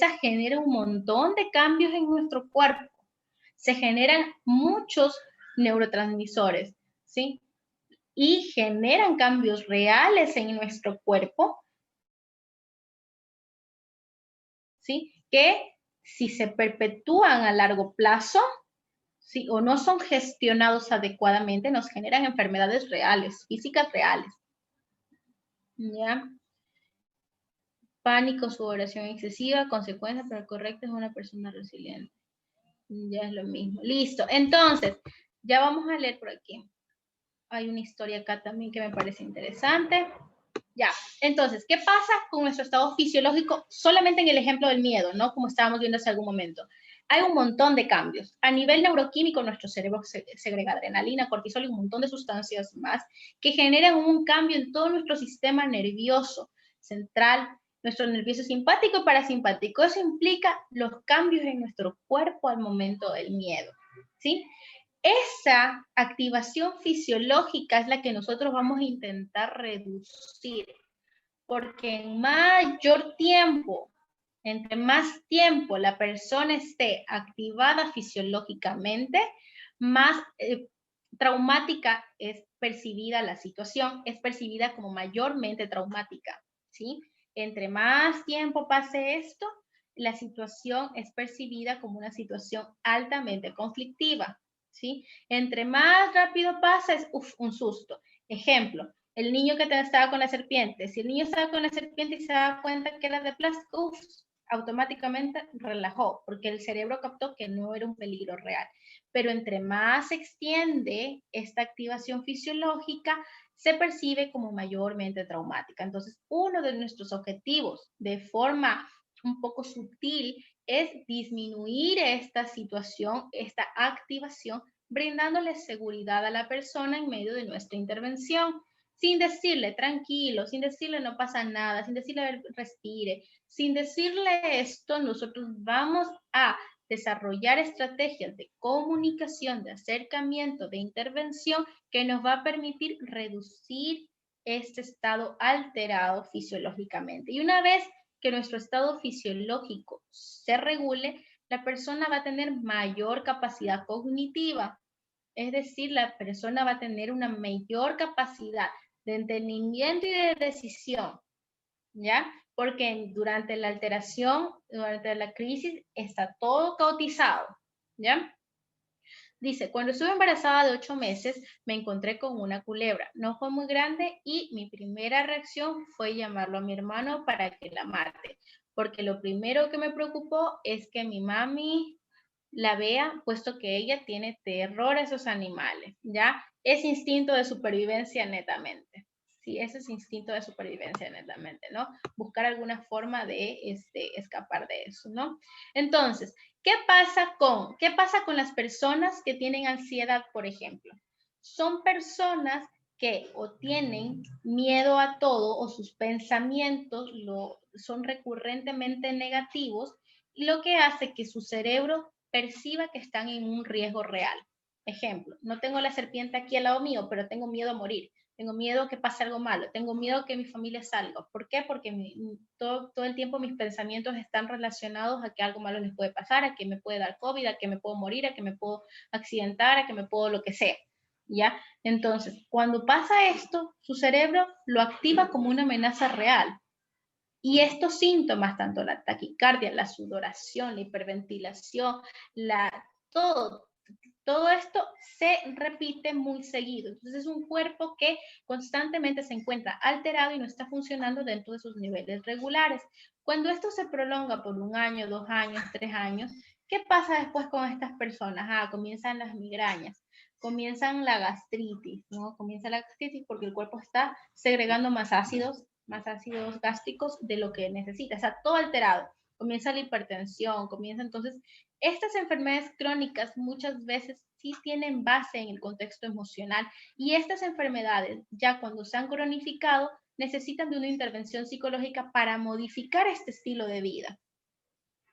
esta genera un montón de cambios en nuestro cuerpo. Se generan muchos neurotransmisores, ¿sí? Y generan cambios reales en nuestro cuerpo, ¿sí? Que si se perpetúan a largo plazo, ¿sí? O no son gestionados adecuadamente, nos generan enfermedades reales, físicas reales. ¿Ya? Pánico, sudoración excesiva, consecuencia, pero correcta es una persona resiliente. Ya es lo mismo. Listo. Entonces, ya vamos a leer por aquí. Hay una historia acá también que me parece interesante. Ya, entonces, ¿qué pasa con nuestro estado fisiológico? Solamente en el ejemplo del miedo, ¿no? Como estábamos viendo hace algún momento. Hay un montón de cambios. A nivel neuroquímico, nuestro cerebro segrega adrenalina, cortisol y un montón de sustancias más que generan un cambio en todo nuestro sistema nervioso central, nuestro nervioso simpático y parasimpático. Eso implica los cambios en nuestro cuerpo al momento del miedo, ¿sí? Esa activación fisiológica es la que nosotros vamos a intentar reducir, porque en mayor tiempo, entre más tiempo la persona esté activada fisiológicamente, más traumática es percibida la situación, es percibida como mayormente traumática, ¿sí? Entre más tiempo pase esto, la situación es percibida como una situación altamente conflictiva, ¿sí? Entre más rápido pasa, es un susto. Ejemplo, el niño que estaba con la serpiente, si el niño estaba con la serpiente y se da cuenta que era de plástico, automáticamente relajó, porque el cerebro captó que no era un peligro real. Pero entre más se extiende esta activación fisiológica, se percibe como mayormente traumática. Entonces, uno de nuestros objetivos de forma un poco sutil es disminuir esta situación, esta activación, brindándole seguridad a la persona en medio de nuestra intervención, sin decirle tranquilo, sin decirle no pasa nada, sin decirle respire, sin decirle esto, nosotros vamos a desarrollar estrategias de comunicación, de acercamiento, de intervención que nos va a permitir reducir este estado alterado fisiológicamente. Y una vez que nuestro estado fisiológico se regule, la persona va a tener mayor capacidad cognitiva, es decir, la persona va a tener una mayor capacidad de entendimiento y de decisión, ¿ya? Porque durante la alteración, durante la crisis, está todo caotizado, ¿ya? Dice, cuando estuve embarazada de 8 meses, me encontré con una culebra. No fue muy grande y mi primera reacción fue llamarlo a mi hermano para que la mate, porque lo primero que me preocupó es que mi mami la vea, puesto que ella tiene terror a esos animales, ¿ya? Es instinto de supervivencia netamente. Sí, ese es instinto de supervivencia netamente, ¿no? Buscar alguna forma de escapar de eso, ¿no? Entonces, ¿qué pasa con las personas que tienen ansiedad, por ejemplo? Son personas que o tienen miedo a todo o sus pensamientos son recurrentemente negativos, y lo que hace que su cerebro perciba que están en un riesgo real. Ejemplo, no tengo la serpiente aquí al lado mío, pero tengo miedo a morir. Tengo miedo que pase algo malo, tengo miedo que mi familia salga. ¿Por qué? Porque todo el tiempo mis pensamientos están relacionados a que algo malo les puede pasar, a que me puede dar COVID, a que me puedo morir, a que me puedo accidentar, a que me puedo lo que sea. ¿Ya? Entonces, cuando pasa esto, su cerebro lo activa como una amenaza real. Y estos síntomas, tanto la taquicardia, la sudoración, la hiperventilación, todo, todo esto se repite muy seguido. Entonces es un cuerpo que constantemente se encuentra alterado y no está funcionando dentro de sus niveles regulares. Cuando esto se prolonga por 1 año, 2 años, 3 años, ¿qué pasa después con estas personas? Comienzan las migrañas, comienzan la gastritis, ¿no? Comienza la gastritis porque el cuerpo está segregando más ácidos gástricos de lo que necesita, o sea, todo alterado. Comienza la hipertensión, comienza entonces, estas enfermedades crónicas muchas veces sí tienen base en el contexto emocional, y estas enfermedades ya cuando se han cronificado necesitan de una intervención psicológica para modificar este estilo de vida,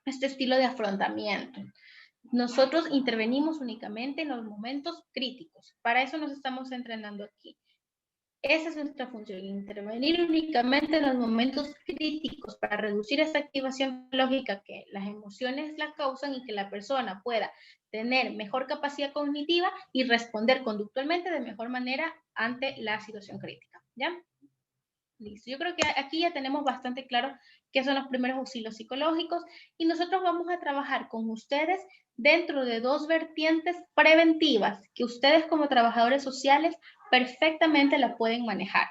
este estilo de afrontamiento. Nosotros intervenimos únicamente en los momentos críticos, para eso nos estamos entrenando aquí. Esa es nuestra función, intervenir únicamente en los momentos críticos para reducir esta activación lógica que las emociones la causan y que la persona pueda tener mejor capacidad cognitiva y responder conductualmente de mejor manera ante la situación crítica. ¿Ya? Listo. Yo creo que aquí ya tenemos bastante claro qué son los primeros auxilios psicológicos y nosotros vamos a trabajar con ustedes dentro de dos vertientes preventivas que ustedes como trabajadores sociales perfectamente la pueden manejar.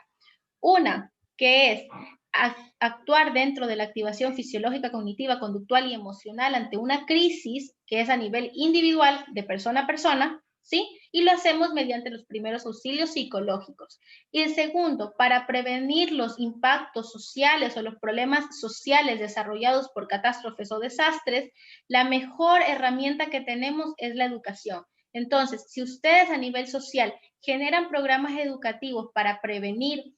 Una, que es actuar dentro de la activación fisiológica, cognitiva, conductual y emocional ante una crisis que es a nivel individual de persona a persona, ¿sí? Y lo hacemos mediante los primeros auxilios psicológicos. Y el segundo, para prevenir los impactos sociales o los problemas sociales desarrollados por catástrofes o desastres, la mejor herramienta que tenemos es la educación. Entonces, si ustedes a nivel social generan programas educativos para prevenir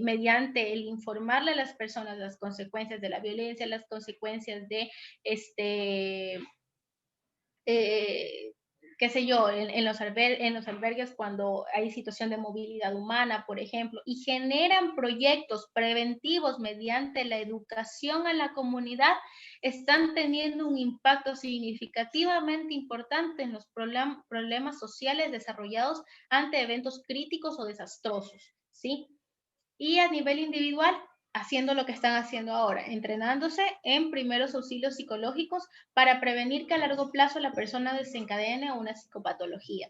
mediante el informarle a las personas las consecuencias de la violencia, las consecuencias de eh, qué sé yo, en los albergues cuando hay situación de movilidad humana, por ejemplo, y generan proyectos preventivos mediante la educación a la comunidad, están teniendo un impacto significativamente importante en los problemas sociales desarrollados ante eventos críticos o desastrosos, ¿sí? Y a nivel individual, haciendo lo que están haciendo ahora, entrenándose en primeros auxilios psicológicos para prevenir que a largo plazo la persona desencadene una psicopatología.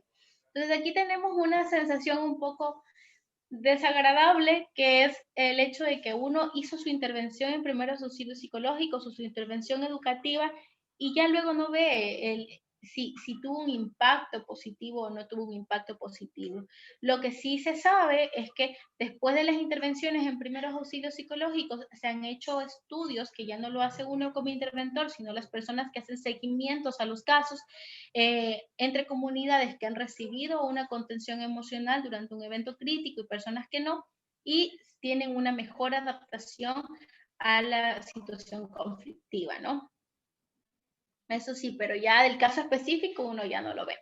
Entonces aquí tenemos una sensación un poco desagradable, que es el hecho de que uno hizo su intervención en primeros auxilios psicológicos o su intervención educativa y ya luego no ve si tuvo un impacto positivo o no tuvo un impacto positivo. Lo que sí se sabe es que después de las intervenciones en primeros auxilios psicológicos se han hecho estudios que ya no lo hace uno como interventor, sino las personas que hacen seguimientos a los casos entre comunidades que han recibido una contención emocional durante un evento crítico y personas que no, y tienen una mejor adaptación a la situación conflictiva, ¿no? Eso sí, pero ya del caso específico uno ya no lo ve.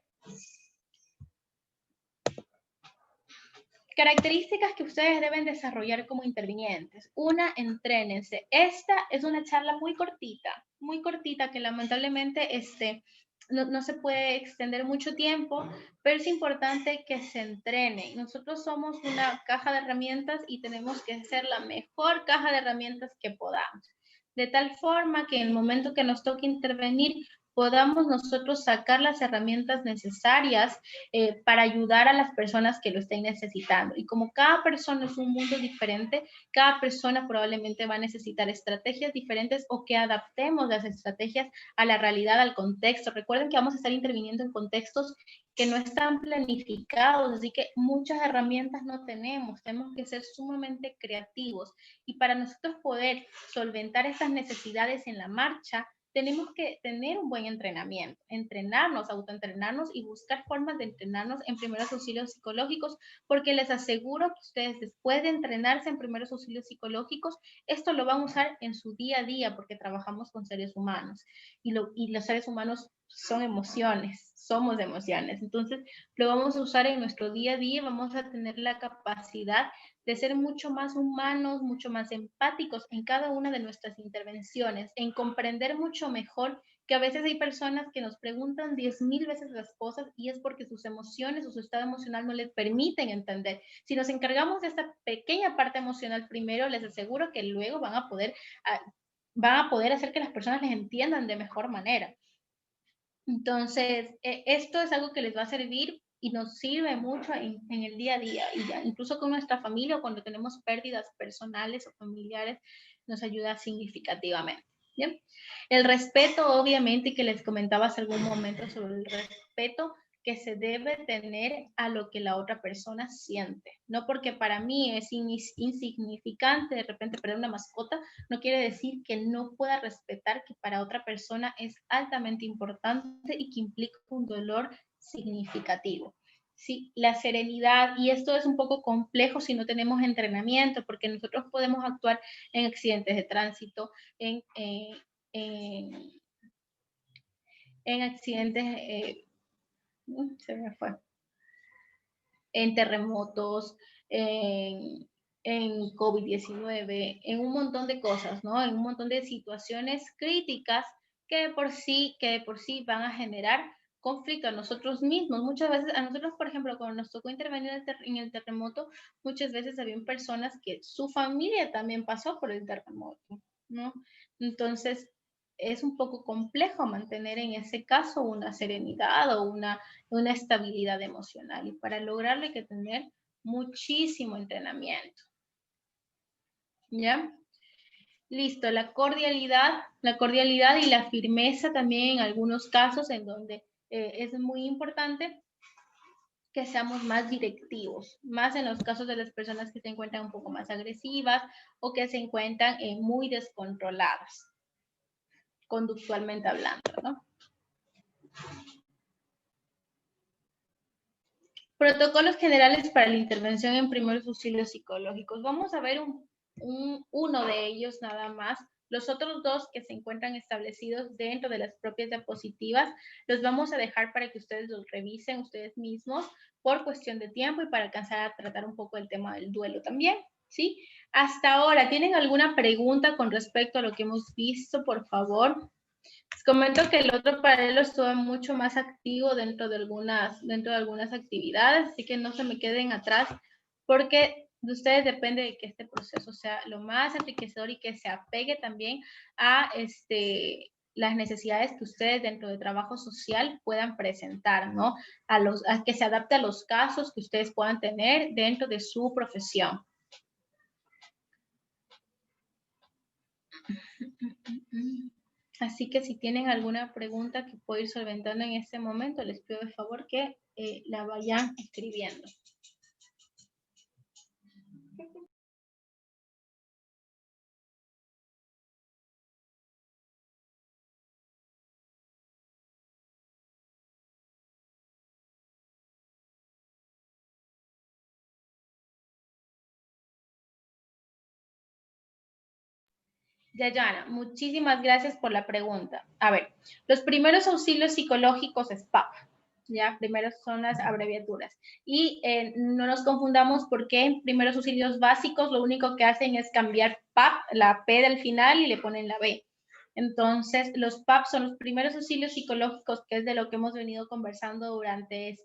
Características que ustedes deben desarrollar como intervinientes. Una, entrénense. Esta es una charla muy cortita que lamentablemente no se puede extender mucho tiempo, pero es importante que se entrenen. Nosotros somos una caja de herramientas y tenemos que ser la mejor caja de herramientas que podamos. De tal forma que en el momento que nos toque intervenir, podamos nosotros sacar las herramientas necesarias para ayudar a las personas que lo estén necesitando. Y como cada persona es un mundo diferente, cada persona probablemente va a necesitar estrategias diferentes o que adaptemos las estrategias a la realidad, al contexto. Recuerden que vamos a estar interviniendo en contextos que no están planificados, así que muchas herramientas no tenemos que ser sumamente creativos. Y para nosotros poder solventar esas necesidades en la marcha, tenemos que tener un buen entrenamiento, entrenarnos, autoentrenarnos y buscar formas de entrenarnos en primeros auxilios psicológicos, porque les aseguro que ustedes después de entrenarse en primeros auxilios psicológicos, esto lo van a usar en su día a día, porque trabajamos con seres humanos y los seres humanos son emociones, somos emociones. Entonces, lo vamos a usar en nuestro día a día, vamos a tener la capacidad de ser mucho más humanos, mucho más empáticos en cada una de nuestras intervenciones, en comprender mucho mejor que a veces hay personas que nos preguntan 10,000 veces las cosas y es porque sus emociones o su estado emocional no les permiten entender. Si nos encargamos de esta pequeña parte emocional primero, les aseguro que luego van a poder hacer que las personas les entiendan de mejor manera. Entonces, esto es algo que les va a servir y nos sirve mucho en el día a día, y ya, incluso con nuestra familia o cuando tenemos pérdidas personales o familiares, nos ayuda significativamente. ¿Bien? El respeto, obviamente, que les comentaba hace algún momento sobre el respeto que se debe tener a lo que la otra persona siente. No porque para mí es insignificante de repente perder una mascota, no quiere decir que no pueda respetar que para otra persona es altamente importante y que implica un dolor significativo. Sí, la serenidad, y esto es un poco complejo si no tenemos entrenamiento, porque nosotros podemos actuar en accidentes de tránsito, en, en accidentes, se me fue, en terremotos, en COVID-19, en un montón de cosas, ¿no? En un montón de situaciones críticas que de por sí van a generar conflicto a nosotros mismos. Muchas veces, a nosotros, por ejemplo, cuando nos tocó intervenir en el terremoto, muchas veces habían personas que su familia también pasó por el terremoto, ¿no? Entonces, es un poco complejo mantener en ese caso una serenidad o una estabilidad emocional. Y para lograrlo hay que tener muchísimo entrenamiento. ¿Ya? Listo, la cordialidad y la firmeza también en algunos casos en donde es muy importante que seamos más directivos, más en los casos de las personas que se encuentran un poco más agresivas o que se encuentran muy descontroladas, conductualmente hablando, ¿no? Protocolos generales para la intervención en primeros auxilios psicológicos. Vamos a ver uno de ellos nada más. Los otros dos que se encuentran establecidos dentro de las propias diapositivas, los vamos a dejar para que ustedes los revisen ustedes mismos por cuestión de tiempo y para alcanzar a tratar un poco el tema del duelo también, ¿sí? Hasta ahora, ¿tienen alguna pregunta con respecto a lo que hemos visto, por favor? Les comento que el otro paralelo estuvo mucho más activo dentro de algunas actividades, así que no se me queden atrás, porque de ustedes depende de que este proceso sea lo más enriquecedor y que se apegue también a las necesidades que ustedes dentro de trabajo social puedan presentar, ¿no? A que se adapte a los casos que ustedes puedan tener dentro de su profesión. Así que si tienen alguna pregunta que puedo ir solventando en este momento, les pido de favor que la vayan escribiendo. Dayana, muchísimas gracias por la pregunta. A ver, los primeros auxilios psicológicos es PAP, ¿ya? Primero son las abreviaturas. Y no nos confundamos porque en primeros auxilios básicos lo único que hacen es cambiar PAP, la P del final y le ponen la B. Entonces, los PAP son los primeros auxilios psicológicos, que es de lo que hemos venido conversando durante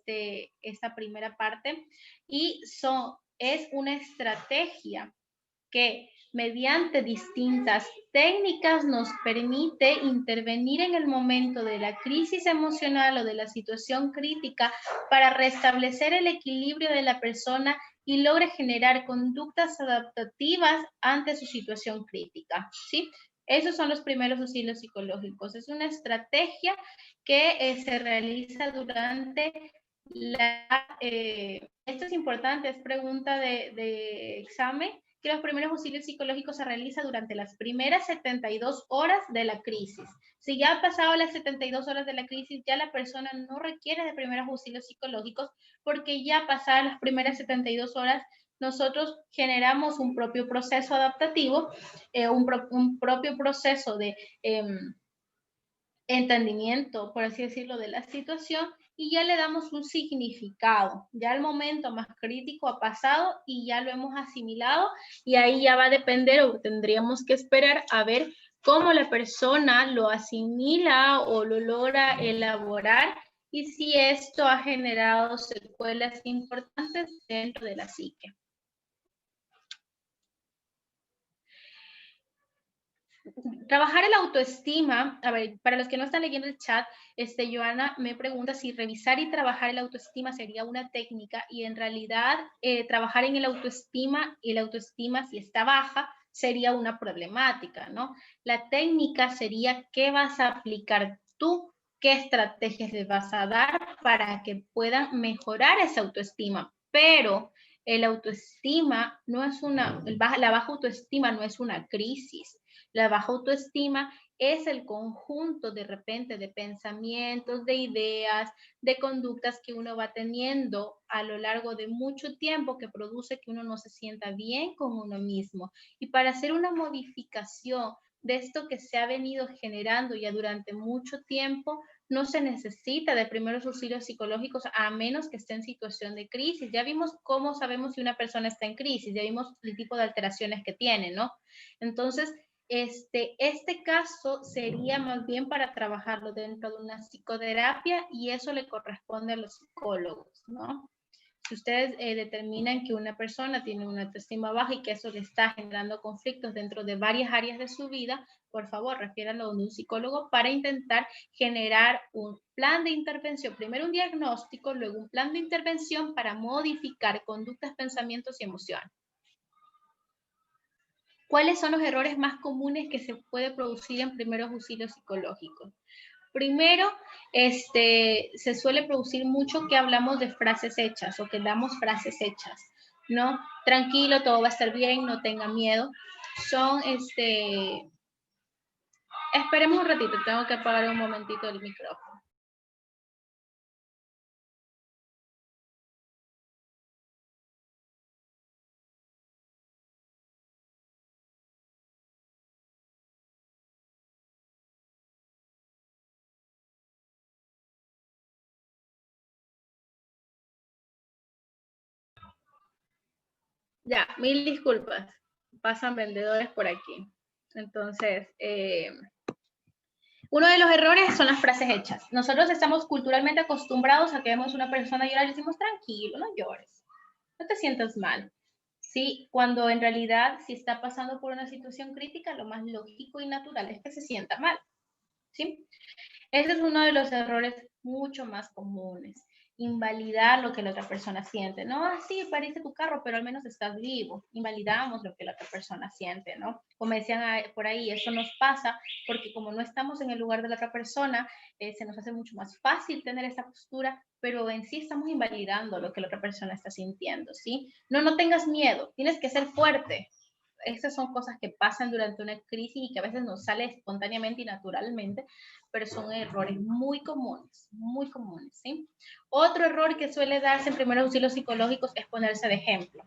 esta primera parte. Y es una estrategia que mediante distintas técnicas nos permite intervenir en el momento de la crisis emocional o de la situación crítica para restablecer el equilibrio de la persona y logre generar conductas adaptativas ante su situación crítica, ¿sí? Esos son los primeros auxilios psicológicos. Es una estrategia que se realiza durante esto es importante, es pregunta de examen, que los primeros auxilios psicológicos se realizan durante las primeras 72 horas de la crisis. Si ya han pasado las 72 horas de la crisis, ya la persona no requiere de primeros auxilios psicológicos porque ya pasadas las primeras 72 horas nosotros generamos un propio proceso adaptativo, un propio proceso de entendimiento, por así decirlo, de la situación y ya le damos un significado. Ya el momento más crítico ha pasado y ya lo hemos asimilado y ahí ya va a depender o tendríamos que esperar a ver cómo la persona lo asimila o lo logra elaborar y si esto ha generado secuelas importantes dentro de la psique. Trabajar el autoestima, a ver, para los que no están leyendo el chat, Joana me pregunta si revisar y trabajar el autoestima sería una técnica y en realidad trabajar en el autoestima y el autoestima si está baja sería una problemática, ¿no? La técnica sería qué vas a aplicar tú, qué estrategias les vas a dar para que puedan mejorar esa autoestima, pero el autoestima no es la baja autoestima no es una crisis. La baja autoestima es el conjunto de repente de pensamientos, de ideas, de conductas que uno va teniendo a lo largo de mucho tiempo que produce que uno no se sienta bien con uno mismo. Y para hacer una modificación de esto que se ha venido generando ya durante mucho tiempo, no se necesita de primeros auxilios psicológicos a menos que esté en situación de crisis. Ya vimos cómo sabemos si una persona está en crisis, ya vimos el tipo de alteraciones que tiene, ¿no? Entonces, este caso sería más bien para trabajarlo dentro de una psicoterapia y eso le corresponde a los psicólogos, ¿no? Si ustedes determinan que una persona tiene una autoestima baja y que eso le está generando conflictos dentro de varias áreas de su vida, por favor, refiéranlo a un psicólogo para intentar generar un plan de intervención. Primero un diagnóstico, luego un plan de intervención para modificar conductas, pensamientos y emociones. ¿Cuáles son los errores más comunes que se puede producir en primeros auxilios psicológicos? Primero, se suele producir mucho que hablamos de frases hechas o que damos frases hechas, ¿no? Tranquilo, todo va a estar bien, no tenga miedo. Son, esperemos un ratito, tengo que apagar un momentito el micrófono. Ya, mil disculpas. Pasan vendedores por aquí. Entonces, uno de los errores son las frases hechas. Nosotros estamos culturalmente acostumbrados a que vemos a una persona llorar y decimos, tranquilo, no llores, no te sientas mal. Sí, cuando en realidad, si está pasando por una situación crítica, lo más lógico y natural es que se sienta mal. ¿Sí? Ese es uno de los errores mucho más comunes. Invalidar lo que la otra persona siente. No, sí, parece tu carro, pero al menos estás vivo. Invalidamos lo que la otra persona siente, ¿no? Como decían por ahí, eso nos pasa porque como no estamos en el lugar de la otra persona, se nos hace mucho más fácil tener esa postura, pero en sí estamos invalidando lo que la otra persona está sintiendo, ¿sí? No, no tengas miedo, tienes que ser fuerte. Estas son cosas que pasan durante una crisis y que a veces nos sale espontáneamente y naturalmente, pero son errores muy comunes, ¿sí? Otro error que suele darse en primeros auxilios psicológicos es ponerse de ejemplo.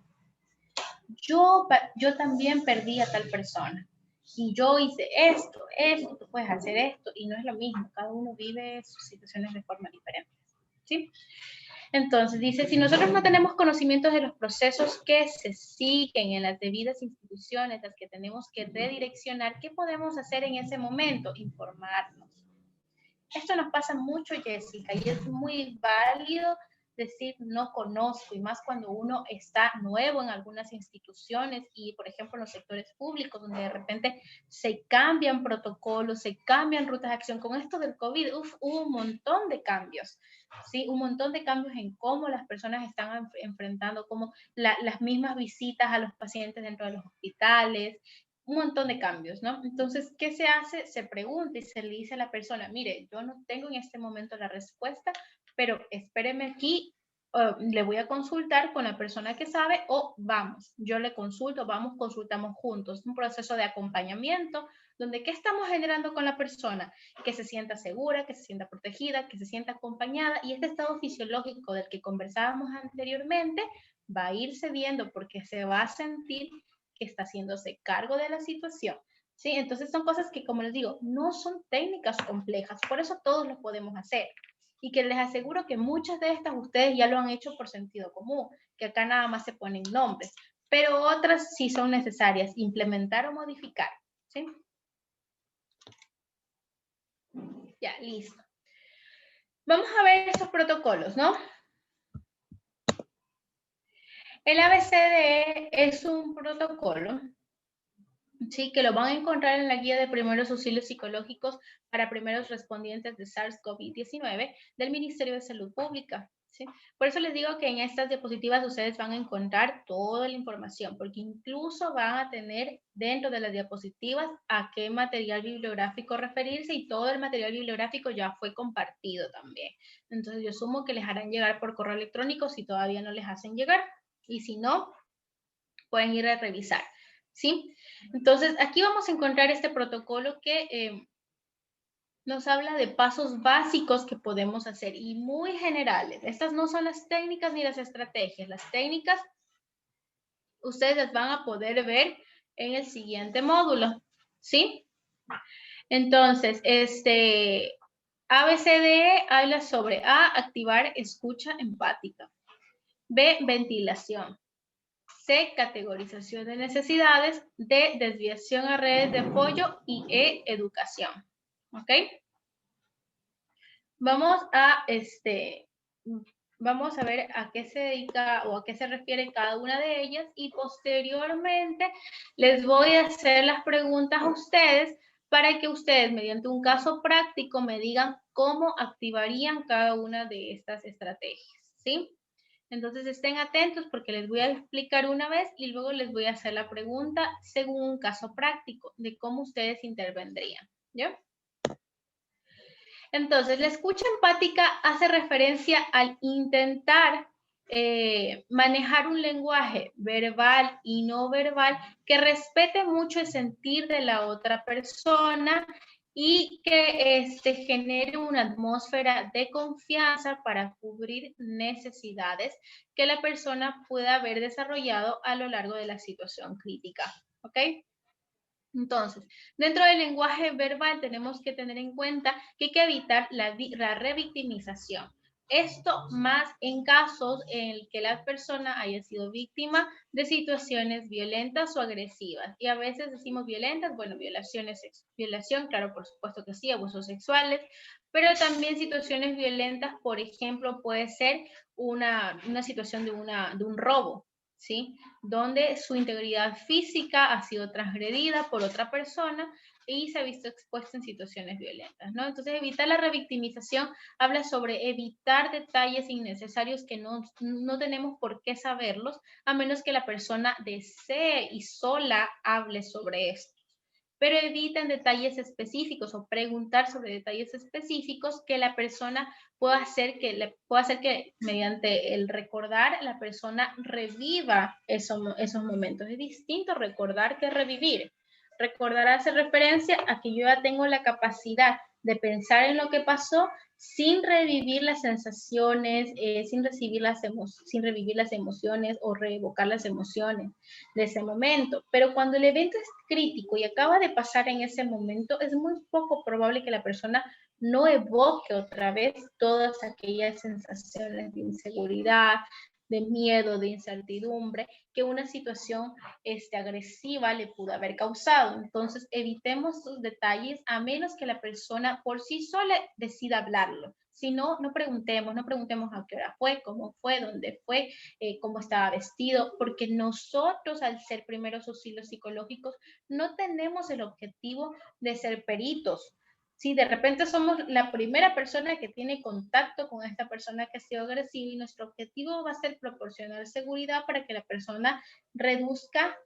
Yo también perdí a tal persona y yo hice esto, tú puedes hacer esto y no es lo mismo, cada uno vive sus situaciones de forma diferente, ¿sí? Entonces, dice, si nosotros no tenemos conocimientos de los procesos que se siguen en las debidas instituciones, las que tenemos que redireccionar, ¿qué podemos hacer en ese momento? Informarnos. Esto nos pasa mucho, Jessica, y es muy válido decir no conozco, y más cuando uno está nuevo en algunas instituciones y, por ejemplo, en los sectores públicos, donde de repente se cambian protocolos, se cambian rutas de acción. Con esto del COVID, hubo un montón de cambios, ¿sí? Un montón de cambios en cómo las personas están enfrentando, como las mismas visitas a los pacientes dentro de los hospitales, un montón de cambios, ¿no? Entonces, ¿qué se hace? Se pregunta y se le dice a la persona, mire, yo no tengo en este momento la respuesta, pero espéreme aquí, le voy a consultar con la persona que sabe o vamos, yo le consulto, vamos, consultamos juntos. Un proceso de acompañamiento donde ¿qué estamos generando con la persona? Que se sienta segura, que se sienta protegida, que se sienta acompañada y este estado fisiológico del que conversábamos anteriormente va a irse viendo porque se va a sentir que está haciéndose cargo de la situación. ¿Sí? Entonces son cosas que, como les digo, no son técnicas complejas, por eso todos lo podemos hacer. Y que les aseguro que muchas de estas ustedes ya lo han hecho por sentido común, que acá nada más se ponen nombres, pero otras sí son necesarias implementar o modificar. ¿Sí? Ya, listo. Vamos a ver estos protocolos, ¿no? El ABCDE es un protocolo, sí, que lo van a encontrar en la guía de primeros auxilios psicológicos para primeros respondientes de SARS-CoV-19 del Ministerio de Salud Pública. ¿Sí? Por eso les digo que en estas diapositivas ustedes van a encontrar toda la información, porque incluso van a tener dentro de las diapositivas a qué material bibliográfico referirse y todo el material bibliográfico ya fue compartido también. Entonces yo asumo que les harán llegar por correo electrónico si todavía no les hacen llegar y si no, pueden ir a revisar. ¿Sí? Entonces, aquí vamos a encontrar este protocolo que nos habla de pasos básicos que podemos hacer y muy generales. Estas no son las técnicas ni las estrategias. Las técnicas ustedes las van a poder ver en el siguiente módulo. ¿Sí? Entonces, ABCDE habla sobre A, activar escucha empática. B, ventilación. C, categorización de necesidades. D, desviación a redes de apoyo. Y E, educación. ¿Ok? Vamos a ver a qué se dedica o a qué se refiere cada una de ellas y posteriormente les voy a hacer las preguntas a ustedes para que ustedes mediante un caso práctico me digan cómo activarían cada una de estas estrategias, ¿sí? Entonces estén atentos porque les voy a explicar una vez y luego les voy a hacer la pregunta según un caso práctico de cómo ustedes intervendrían, ¿ya? Entonces, la escucha empática hace referencia al intentar manejar un lenguaje verbal y no verbal que respete mucho el sentir de la otra persona y que genere una atmósfera de confianza para cubrir necesidades que la persona pueda haber desarrollado a lo largo de la situación crítica. ¿Ok? Entonces, dentro del lenguaje verbal tenemos que tener en cuenta que hay que evitar la revictimización. Esto más en casos en el que la persona haya sido víctima de situaciones violentas o agresivas. Y a veces decimos violentas, bueno, violación, claro, por supuesto que sí, abusos sexuales, pero también situaciones violentas, por ejemplo, puede ser una situación de un robo, ¿sí? Donde su integridad física ha sido transgredida por otra persona y se ha visto expuesta en situaciones violentas, ¿no? Entonces, evitar la revictimización habla sobre evitar detalles innecesarios que no tenemos por qué saberlos, a menos que la persona desee y sola hable sobre esto. Pero eviten detalles específicos o preguntar sobre detalles específicos que la persona pueda hacer que mediante el recordar la persona reviva esos momentos. Es distinto recordar que revivir. Recordar hace referencia a que yo ya tengo la capacidad de pensar en lo que pasó sin revivir las sensaciones, sin revivir las emociones o reevocar las emociones de ese momento. Pero cuando el evento es crítico y acaba de pasar en ese momento, es muy poco probable que la persona no evoque otra vez todas aquellas sensaciones de inseguridad, de miedo, de incertidumbre que una situación agresiva le pudo haber causado. Entonces, evitemos esos detalles a menos que la persona por sí sola decida hablarlo. Si no, no preguntemos a qué hora fue, dónde fue, cómo estaba vestido, porque nosotros, al ser primeros auxilios psicológicos, no tenemos el objetivo de ser peritos. Si de repente somos la primera persona que tiene contacto con esta persona que ha sido agresiva y nuestro objetivo va a ser proporcionar seguridad para que la persona reduzca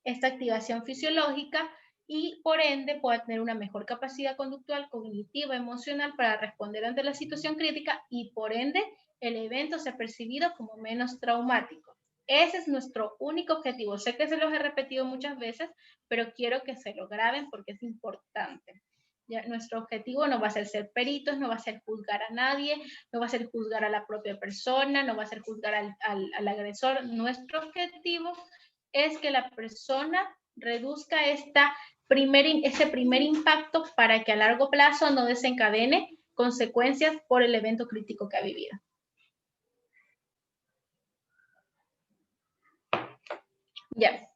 esta activación fisiológica y por ende pueda tener una mejor capacidad conductual, cognitiva, emocional para responder ante la situación crítica y por ende el evento sea percibido como menos traumático. Ese es nuestro único objetivo. Sé que se los he repetido muchas veces, pero quiero que se lo graben porque es importante. Ya, nuestro objetivo no va a ser peritos, no va a ser juzgar a nadie, no va a ser juzgar a la propia persona, no va a ser juzgar al agresor. Nuestro objetivo es que la persona reduzca ese primer impacto para que a largo plazo no desencadene consecuencias por el evento crítico que ha vivido. Ya,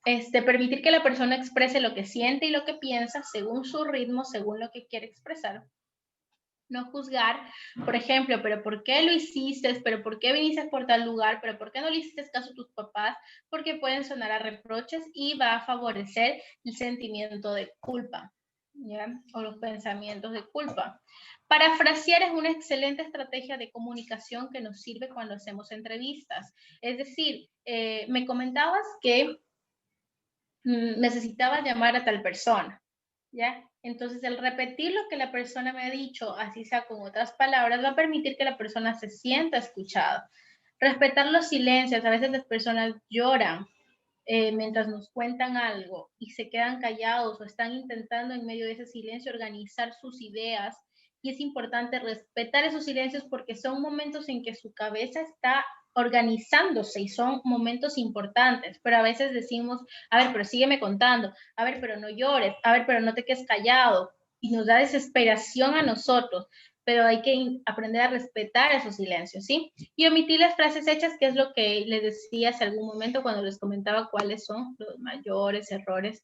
permitir que la persona exprese lo que siente y lo que piensa según su ritmo, según lo que quiere expresar. No juzgar, por ejemplo, pero ¿por qué lo hiciste? ¿Pero por qué viniste por tal lugar? ¿Pero por qué no le hiciste caso a tus papás? Porque pueden sonar a reproches y va a favorecer el sentimiento de culpa, ¿ya? O los pensamientos de culpa. Parafrasear es una excelente estrategia de comunicación que nos sirve cuando hacemos entrevistas. Es decir, me comentabas que necesitabas llamar a tal persona, ¿ya? Entonces, el repetir lo que la persona me ha dicho, así sea con otras palabras, va a permitir que la persona se sienta escuchada. Respetar los silencios. A veces las personas lloran mientras nos cuentan algo y se quedan callados o están intentando en medio de ese silencio organizar sus ideas. Y es importante respetar esos silencios porque son momentos en que su cabeza está organizándose y son momentos importantes, pero a veces decimos, a ver, pero sígueme contando, a ver, pero no llores, a ver, pero no te quedes callado, y nos da desesperación a nosotros, pero hay que aprender a respetar esos silencios, ¿sí? Y omitir las frases hechas, que es lo que les decía hace algún momento cuando les comentaba cuáles son los mayores errores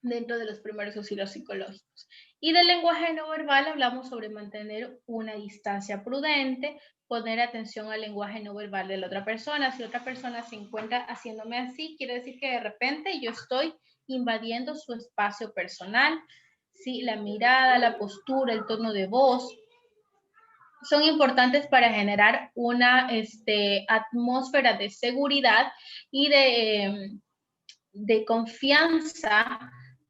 dentro de los primeros auxilios psicológicos. Y del lenguaje no verbal hablamos sobre mantener una distancia prudente, poner atención al lenguaje no verbal de la otra persona. Si otra persona se encuentra haciéndome así, quiere decir que de repente yo estoy invadiendo su espacio personal. ¿Sí? La mirada, la postura, el tono de voz son importantes para generar una atmósfera de seguridad y de confianza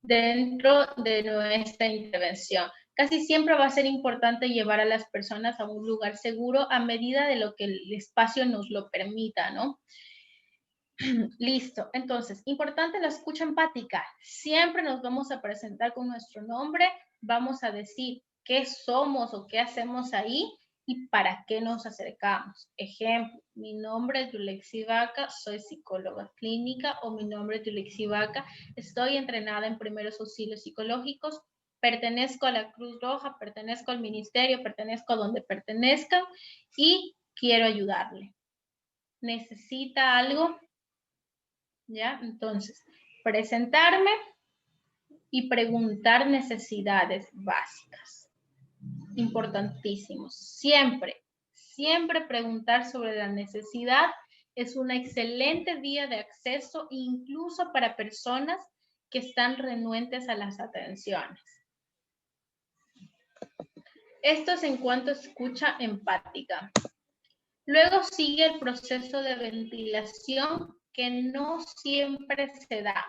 dentro de nuestra intervención. Casi siempre va a ser importante llevar a las personas a un lugar seguro a medida de lo que el espacio nos lo permita, ¿no? Listo. Entonces, importante la escucha empática. Siempre nos vamos a presentar con nuestro nombre, vamos a decir qué somos o qué hacemos ahí y para qué nos acercamos. Ejemplo, mi nombre es Yulexi Vaca, soy psicóloga clínica, o mi nombre es Yulexi Vaca, estoy entrenada en primeros auxilios psicológicos, pertenezco a la Cruz Roja, pertenezco al ministerio, pertenezco a donde pertenezca y quiero ayudarle. ¿Necesita algo? ¿Ya? Entonces, presentarme y preguntar necesidades básicas. Importantísimo. Siempre, siempre preguntar sobre la necesidad es una excelente vía de acceso, incluso para personas que están renuentes a las atenciones. Esto es en cuanto a escucha empática. Luego sigue el proceso de ventilación, que no siempre se da.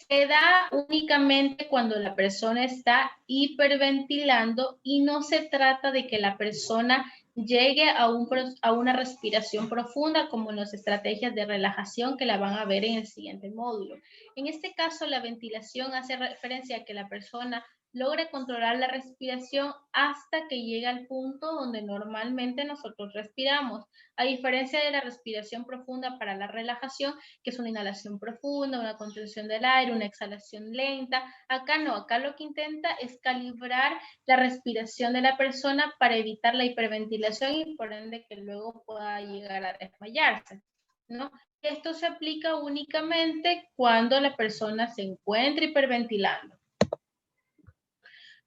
Se da únicamente cuando la persona está hiperventilando y no se trata de que la persona llegue a una respiración profunda, como en las estrategias de relajación que la van a ver en el siguiente módulo. En este caso, la ventilación hace referencia a que la persona logre controlar la respiración hasta que llegue al punto donde normalmente nosotros respiramos. A diferencia de la respiración profunda para la relajación, que es una inhalación profunda, una contención del aire, una exhalación lenta, acá no, acá lo que intenta es calibrar la respiración de la persona para evitar la hiperventilación y por ende que luego pueda llegar a desmayarse, ¿no? Esto se aplica únicamente cuando la persona se encuentra hiperventilando.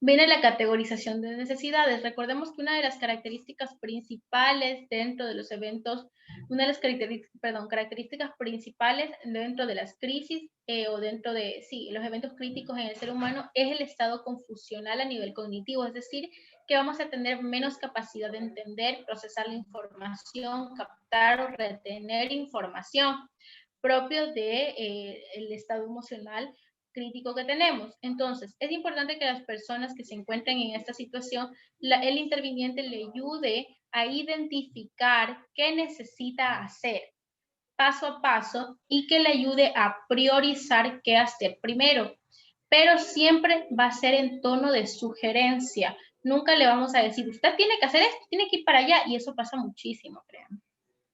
Viene la categorización de necesidades. Recordemos que una de las características principales dentro de los eventos, una de las características principales dentro de las crisis o dentro de, los eventos críticos en el ser humano es el estado confusional a nivel cognitivo, es decir, que vamos a tener menos capacidad de entender, procesar la información, captar o retener información propio del estado emocional crítico que tenemos. Entonces, es importante que las personas que se encuentren en esta situación, el interviniente le ayude a identificar qué necesita hacer paso a paso y que le ayude a priorizar qué hacer primero. Pero siempre va a ser en tono de sugerencia. Nunca le vamos a decir, usted tiene que hacer esto, tiene que ir para allá. Y eso pasa muchísimo, créanme.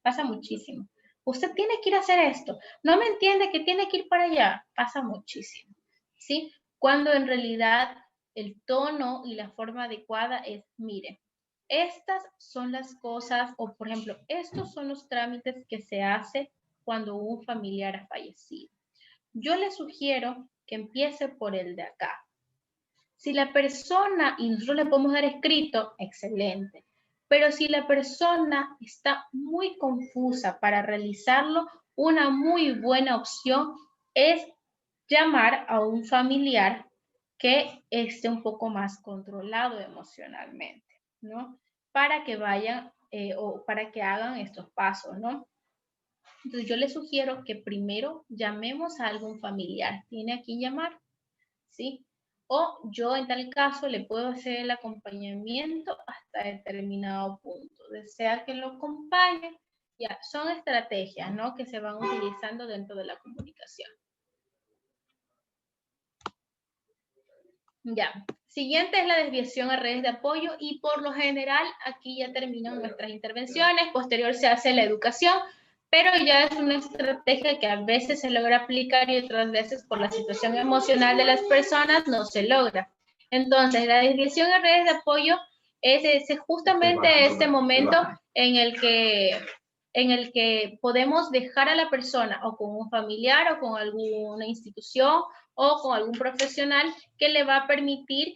Pasa muchísimo. Usted tiene que ir a hacer esto. No me entiende que tiene que ir para allá. Pasa muchísimo. ¿Sí? Cuando en realidad el tono y la forma adecuada es, mire, estas son las cosas, o por ejemplo, estos son los trámites que se hace cuando un familiar ha fallecido. Yo le sugiero que empiece por el de acá. Si la persona, y nosotros le podemos dar escrito, excelente. Pero si la persona está muy confusa para realizarlo, una muy buena opción es llamar a un familiar que esté un poco más controlado emocionalmente, ¿no? Para que vayan o para que hagan estos pasos, ¿no? Entonces yo les sugiero que primero llamemos a algún familiar. ¿Tiene a quién llamar? ¿Sí? O yo en tal caso le puedo hacer el acompañamiento hasta determinado punto. Desea que lo acompañe. Ya, son estrategias, ¿no? Que se van utilizando dentro de la comunicación. Ya. Siguiente es la desviación a redes de apoyo y por lo general aquí ya terminan nuestras intervenciones. Posterior se hace la educación, pero ya es una estrategia que a veces se logra aplicar y otras veces por la situación emocional de las personas no se logra. Entonces, la desviación en redes de apoyo es justamente este momento en el que podemos dejar a la persona o con un familiar o con alguna institución o con algún profesional que le va a permitir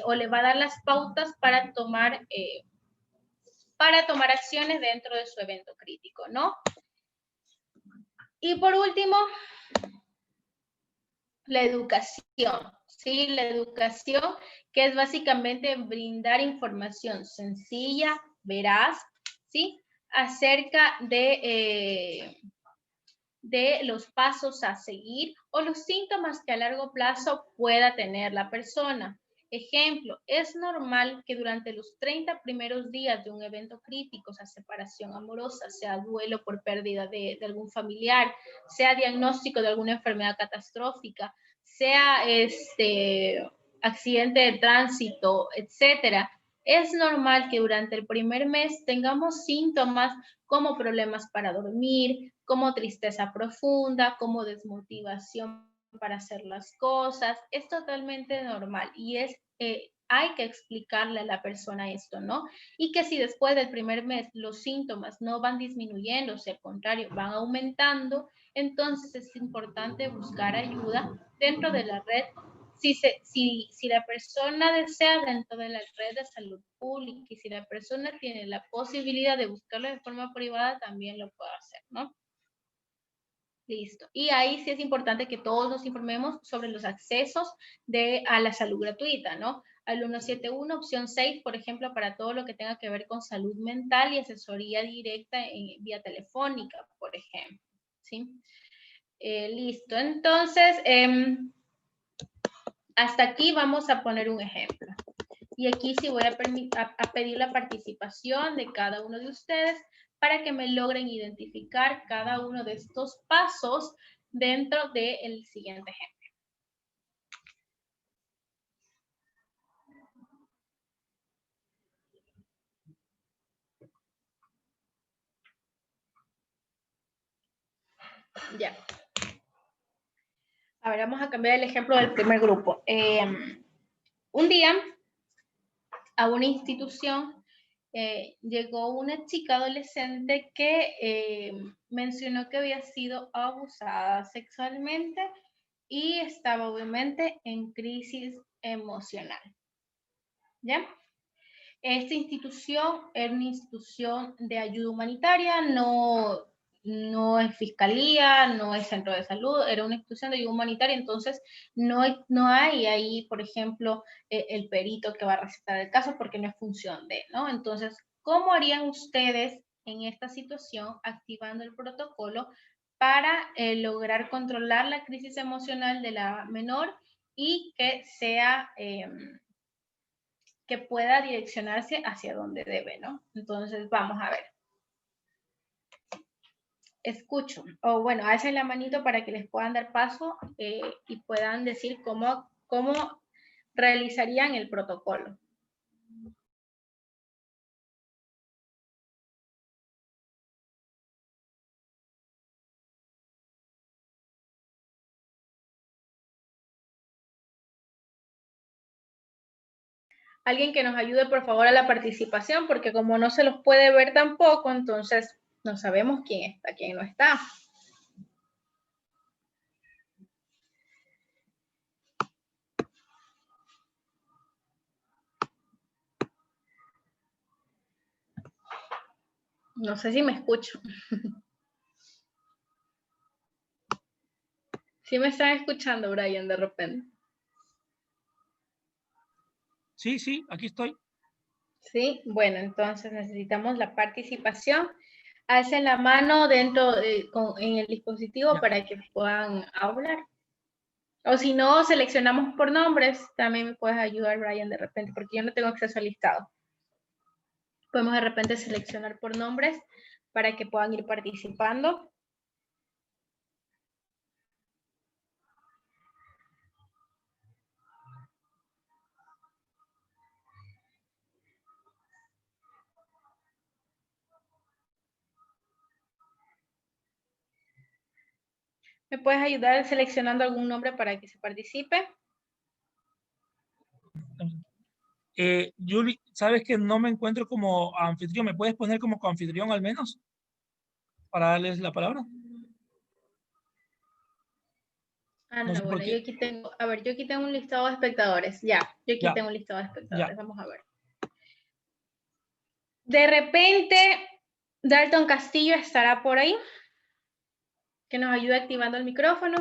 o le va a dar las pautas para tomar acciones dentro de su evento crítico, ¿no? Y por último, la educación, ¿sí? La educación, que es básicamente brindar información sencilla, veraz, ¿sí? Acerca de los pasos a seguir o los síntomas que a largo plazo pueda tener la persona. Ejemplo, es normal que durante los 30 primeros días de un evento crítico, sea separación amorosa, sea duelo por pérdida de algún familiar, sea diagnóstico de alguna enfermedad catastrófica, sea accidente de tránsito, etcétera. Es normal que durante el primer mes tengamos síntomas como problemas para dormir, como tristeza profunda, como desmotivación para hacer las cosas. Es totalmente normal y hay que explicarle a la persona esto, ¿no? Y que si después del primer mes los síntomas no van disminuyendo, o al contrario, van aumentando, entonces es importante buscar ayuda dentro de la red. Si la persona desea dentro de la red de salud pública y si la persona tiene la posibilidad de buscarlo de forma privada, también lo puede hacer, ¿no? Listo. Y ahí sí es importante que todos nos informemos sobre los accesos a la salud gratuita, ¿no? Al 171, opción 6, por ejemplo, para todo lo que tenga que ver con salud mental y asesoría directa vía telefónica, por ejemplo, ¿sí? Listo. Entonces, hasta aquí vamos a poner un ejemplo. Y aquí sí voy a pedir la participación de cada uno de ustedes para que me logren identificar cada uno de estos pasos dentro del siguiente ejemplo. Ya. A ver, vamos a cambiar el ejemplo del primer grupo. Un día a una institución llegó una chica adolescente que mencionó que había sido abusada sexualmente y estaba obviamente en crisis emocional. ¿Ya? Esta institución era una institución de ayuda humanitaria, no es fiscalía, no es centro de salud, era una institución de ayuda humanitaria, entonces no hay ahí, por ejemplo, el perito que va a recetar el caso porque no es función de, ¿no? Entonces, ¿cómo harían ustedes en esta situación activando el protocolo para lograr controlar la crisis emocional de la menor y que sea... que pueda direccionarse hacia donde debe, ¿no? Entonces, vamos a ver. Escucho, o bueno, hacen la manito para que les puedan dar paso y puedan decir cómo realizarían el protocolo. Alguien que nos ayude, por favor, a la participación, porque como no se los puede ver tampoco, entonces no sabemos quién está, quién no está. No sé si me escucho. ¿Sí me están escuchando, Brian, de repente? Sí, sí, aquí estoy. Sí, bueno, entonces necesitamos la participación. Hacen la mano dentro en el dispositivo Ya. para que puedan hablar. O si no, seleccionamos por nombres. También me puedes ayudar, Brian, de repente, porque yo no tengo acceso al listado. Podemos de repente seleccionar por nombres para que puedan ir participando. ¿Me puedes ayudar seleccionando algún nombre para que se participe? Yuli, ¿sabes que no me encuentro como anfitrión? ¿Me puedes poner como coanfitrión al menos para darles la palabra? Ah, No no, sé por bueno, yo qué. aquí tengo, a ver, yo aquí tengo un listado de espectadores. Ya, yo aquí Ya, tengo un listado de ya. espectadores. Vamos a ver. De repente, Dalton Castillo estará por ahí, que nos ayude activando el micrófono.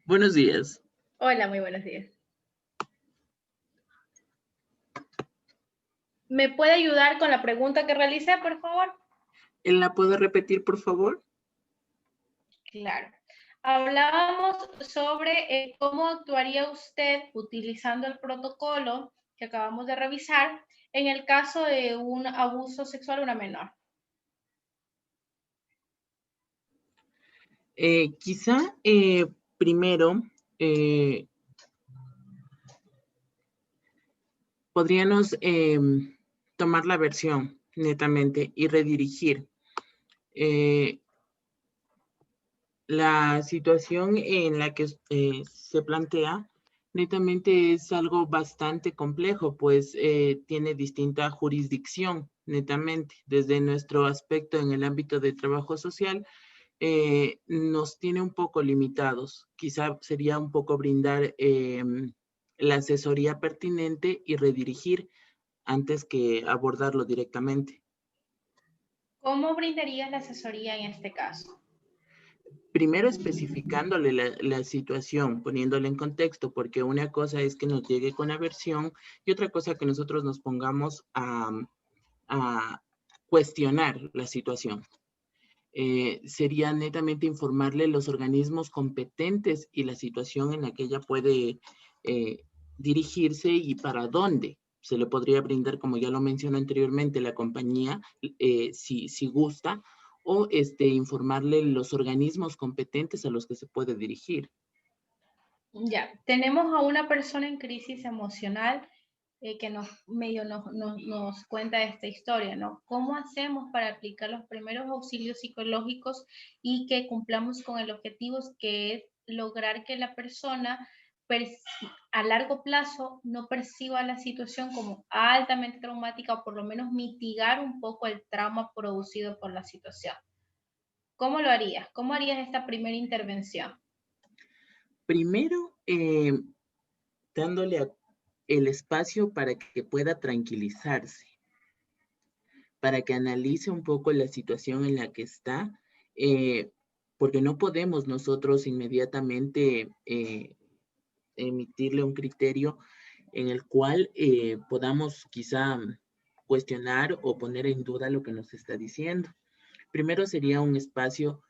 Buenos días. Hola, muy buenos días. ¿Me puede ayudar con la pregunta que realicé, por favor? ¿La puedo repetir, por favor? Claro. Hablábamos sobre cómo actuaría usted utilizando el protocolo que acabamos de revisar en el caso de un abuso sexual a una menor. Quizá primero podríamos tomar la versión netamente y redirigir. La situación en la que se plantea netamente es algo bastante complejo, pues tiene distinta jurisdicción netamente. Desde nuestro aspecto en el ámbito de trabajo social, nos tiene un poco limitados. Quizá sería un poco brindar la asesoría pertinente y redirigir antes que abordarlo directamente. ¿Cómo brindarías la asesoría en este caso? Primero especificándole la situación, poniéndole en contexto, porque una cosa es que nos llegue con aversión y otra cosa que nosotros nos pongamos a cuestionar la situación. Sería netamente informarle los organismos competentes y la situación en la que ella puede dirigirse y para dónde se le podría brindar, como ya lo mencioné anteriormente, la compañía, si gusta, o informarle los organismos competentes a los que se puede dirigir. Ya, tenemos a una persona en crisis emocional que nos cuenta esta historia, ¿no? ¿Cómo hacemos para aplicar los primeros auxilios psicológicos y que cumplamos con el objetivo que es lograr que la persona a largo plazo no perciba la situación como altamente traumática o por lo menos mitigar un poco el trauma producido por la situación? ¿Cómo lo harías? ¿Cómo harías esta primera intervención? Primero, dándole el espacio para que pueda tranquilizarse, para que analice un poco la situación en la que está, porque no podemos nosotros inmediatamente emitirle un criterio en el cual podamos quizá cuestionar o poner en duda lo que nos está diciendo. Primero sería un espacio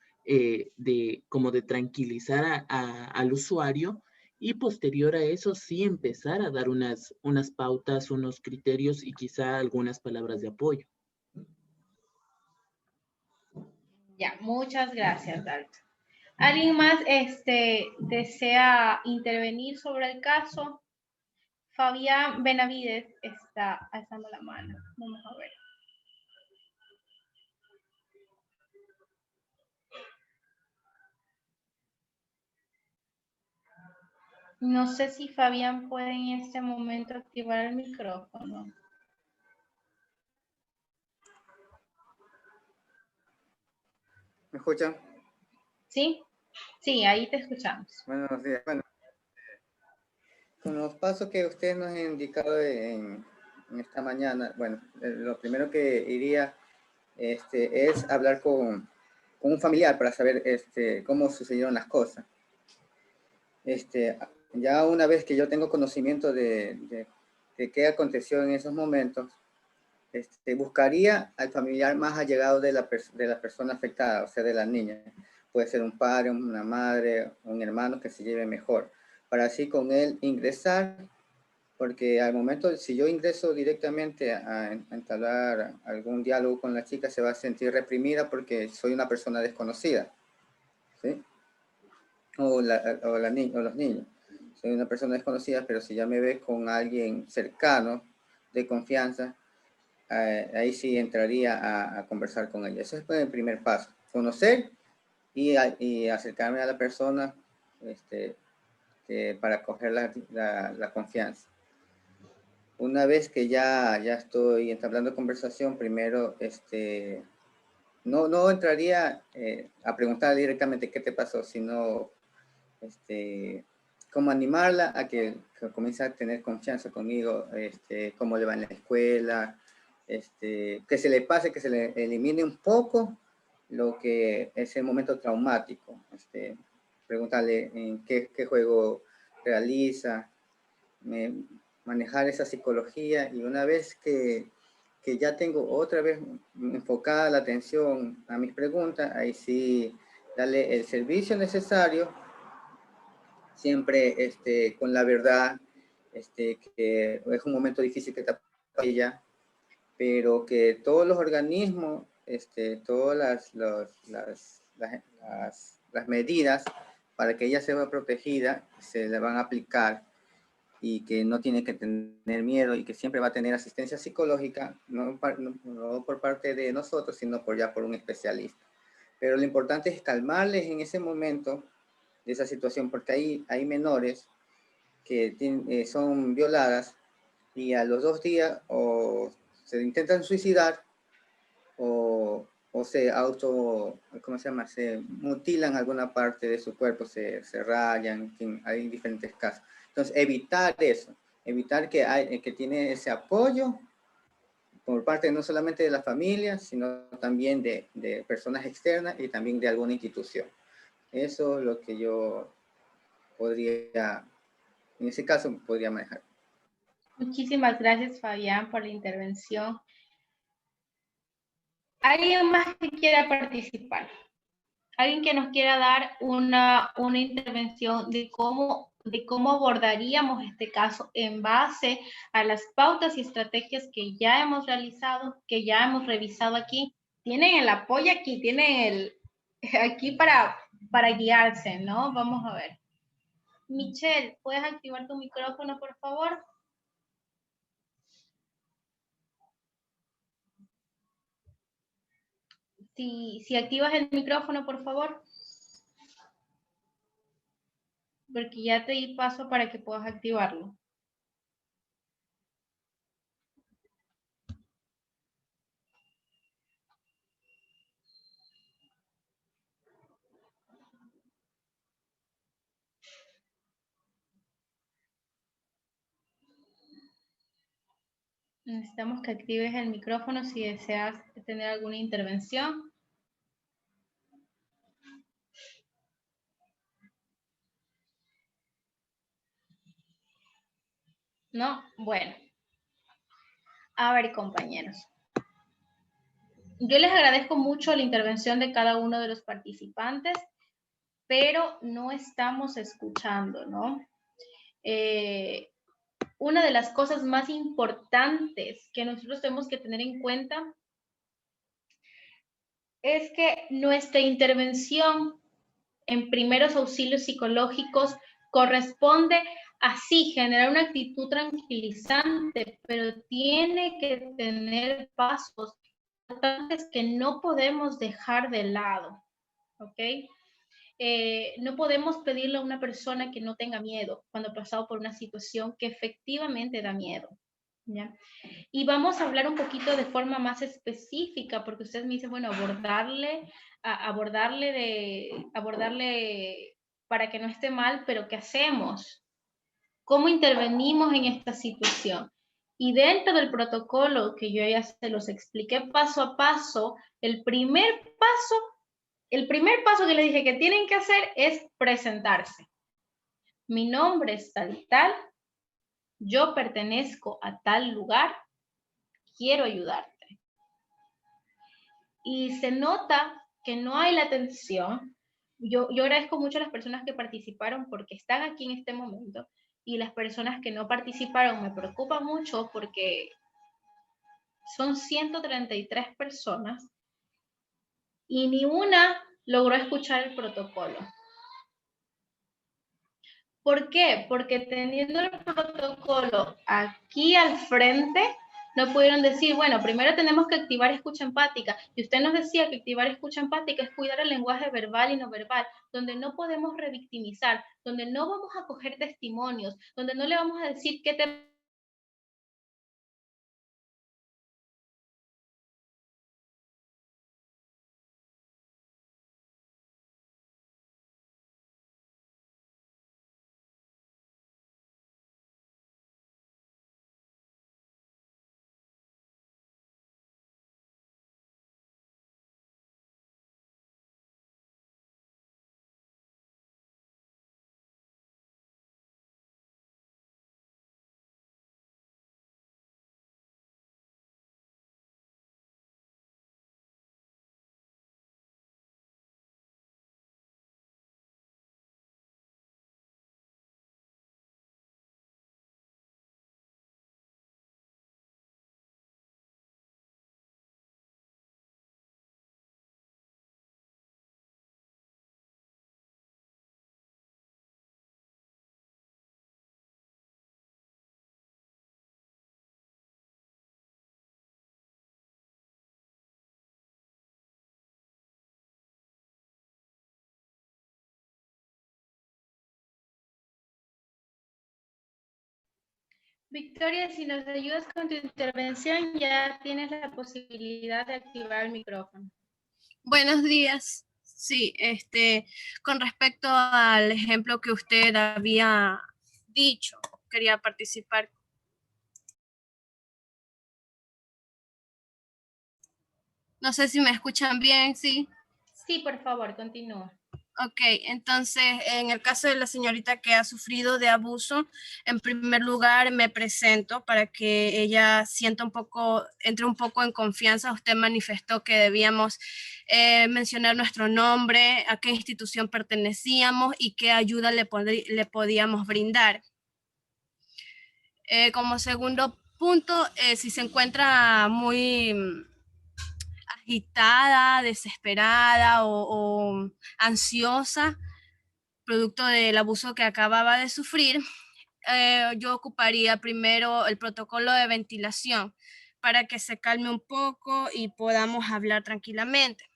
como de tranquilizar al usuario y posterior a eso sí empezar a dar unas pautas, unos criterios y quizá algunas palabras de apoyo. Ya, muchas gracias, Dalton. ¿Alguien más desea intervenir sobre el caso? Fabián Benavides está alzando la mano. Vamos a ver. No sé si Fabián puede en este momento activar el micrófono. ¿Me escuchan? ¿Sí? Sí, ahí te escuchamos. Buenos días. Bueno, con los pasos que ustedes nos han indicado en esta mañana, bueno, lo primero que iría es hablar con un familiar para saber cómo sucedieron las cosas. Ya una vez que yo tengo conocimiento de qué aconteció en esos momentos, buscaría al familiar más allegado de la persona afectada, o sea, de la niña. Puede ser un padre, una madre, un hermano que se lleve mejor, para así con él ingresar, porque al momento, si yo ingreso directamente a entablar algún diálogo con la chica, se va a sentir reprimida porque soy una persona desconocida, ¿sí? O los niños. Soy una persona desconocida, pero si ya me ve con alguien cercano, de confianza, ahí sí entraría a conversar con ella. Ese es el primer paso, conocer y acercarme a la persona para coger la confianza. Una vez que ya estoy entablando conversación, primero no entraría a preguntar directamente qué te pasó, sino cómo animarla a que comience a tener confianza conmigo, cómo le va en la escuela, que se le pase, que se le elimine un poco lo que es el momento traumático. Preguntarle en qué juego realiza, manejar esa psicología, y una vez que ya tengo otra vez enfocada la atención a mis preguntas, ahí sí darle el servicio necesario, siempre con la verdad, que es un momento difícil que está para ella, pero que todos los organismos, todas las medidas para que ella se vea protegida se le van a aplicar, y que no tiene que tener miedo, y que siempre va a tener asistencia psicológica, no por parte de nosotros, sino por un especialista. Pero lo importante es calmarles en ese momento de esa situación, porque hay menores que son violadas y a los 2 días o se intentan suicidar o se se mutilan alguna parte de su cuerpo, se rayan, en fin, hay diferentes casos. Entonces, evitar eso, evitar que tiene ese apoyo por parte no solamente de la familia, sino también de personas externas y también de alguna institución. Eso es lo que yo podría, en ese caso, podría manejar. Muchísimas gracias, Fabián, por la intervención. ¿Alguien más que quiera participar? ¿Alguien que nos quiera dar una intervención de cómo abordaríamos este caso en base a las pautas y estrategias que ya hemos realizado, que ya hemos revisado aquí? Tienen el apoyo aquí, tienen aquí para guiarse, ¿no? Vamos a ver. Michelle, ¿puedes activar tu micrófono, por favor? Si activas el micrófono, por favor. Porque ya te di paso para que puedas activarlo. Necesitamos que actives el micrófono si deseas tener alguna intervención. ¿No? Bueno. A ver, compañeros. Yo les agradezco mucho la intervención de cada uno de los participantes, pero no estamos escuchando, ¿no? Una de las cosas más importantes que nosotros tenemos que tener en cuenta es que nuestra intervención en primeros auxilios psicológicos corresponde a sí generar una actitud tranquilizante, pero tiene que tener pasos importantes que no podemos dejar de lado, ¿ok? No podemos pedirle a una persona que no tenga miedo cuando ha pasado por una situación que efectivamente da miedo, ¿ya? Y vamos a hablar un poquito de forma más específica, porque ustedes me dicen, bueno, abordarle para que no esté mal, pero ¿qué hacemos? ¿Cómo intervenimos en esta situación? Y dentro del protocolo que yo ya se los expliqué paso a paso, el primer paso que les dije que tienen que hacer es presentarse. Mi nombre es tal y tal, yo pertenezco a tal lugar, quiero ayudarte. Y se nota que no hay la atención. Yo agradezco mucho a las personas que participaron porque están aquí en este momento, y las personas que no participaron me preocupa mucho porque son 133 personas y ni una logró escuchar el protocolo. ¿Por qué? Porque teniendo el protocolo aquí al frente, No pudieron decir, bueno, primero tenemos que activar escucha empática. Y usted nos decía que activar escucha empática es cuidar el lenguaje verbal y no verbal, donde no podemos revictimizar, donde no vamos a coger testimonios, donde no le vamos a decir qué te... Victoria, si nos ayudas con tu intervención, ya tienes la posibilidad de activar el micrófono. Buenos días. Sí, con respecto al ejemplo que usted había dicho, quería participar. No sé si me escuchan bien, ¿sí? Sí, por favor, continúa. Ok, entonces, en el caso de la señorita que ha sufrido de abuso, en primer lugar me presento para que ella sienta entre un poco en confianza. Usted manifestó que debíamos mencionar nuestro nombre, a qué institución pertenecíamos y qué ayuda le podíamos brindar. Como segundo punto, si se encuentra muy agitada, desesperada o ansiosa, producto del abuso que acababa de sufrir, yo ocuparía primero el protocolo de ventilación para que se calme un poco y podamos hablar tranquilamente.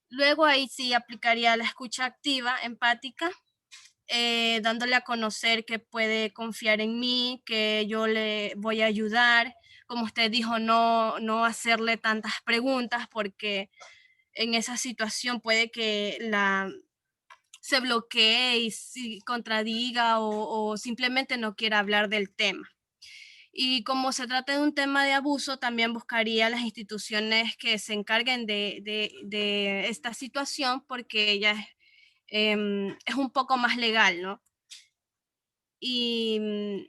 Luego ahí sí aplicaría la escucha activa, empática, dándole a conocer que puede confiar en mí, que yo le voy a ayudar. Como usted dijo, no hacerle tantas preguntas porque en esa situación puede que se bloquee y contradiga o simplemente no quiera hablar del tema. Y como se trata de un tema de abuso, también buscaría las instituciones que se encarguen de esta situación porque ya es un poco más legal, ¿no? Y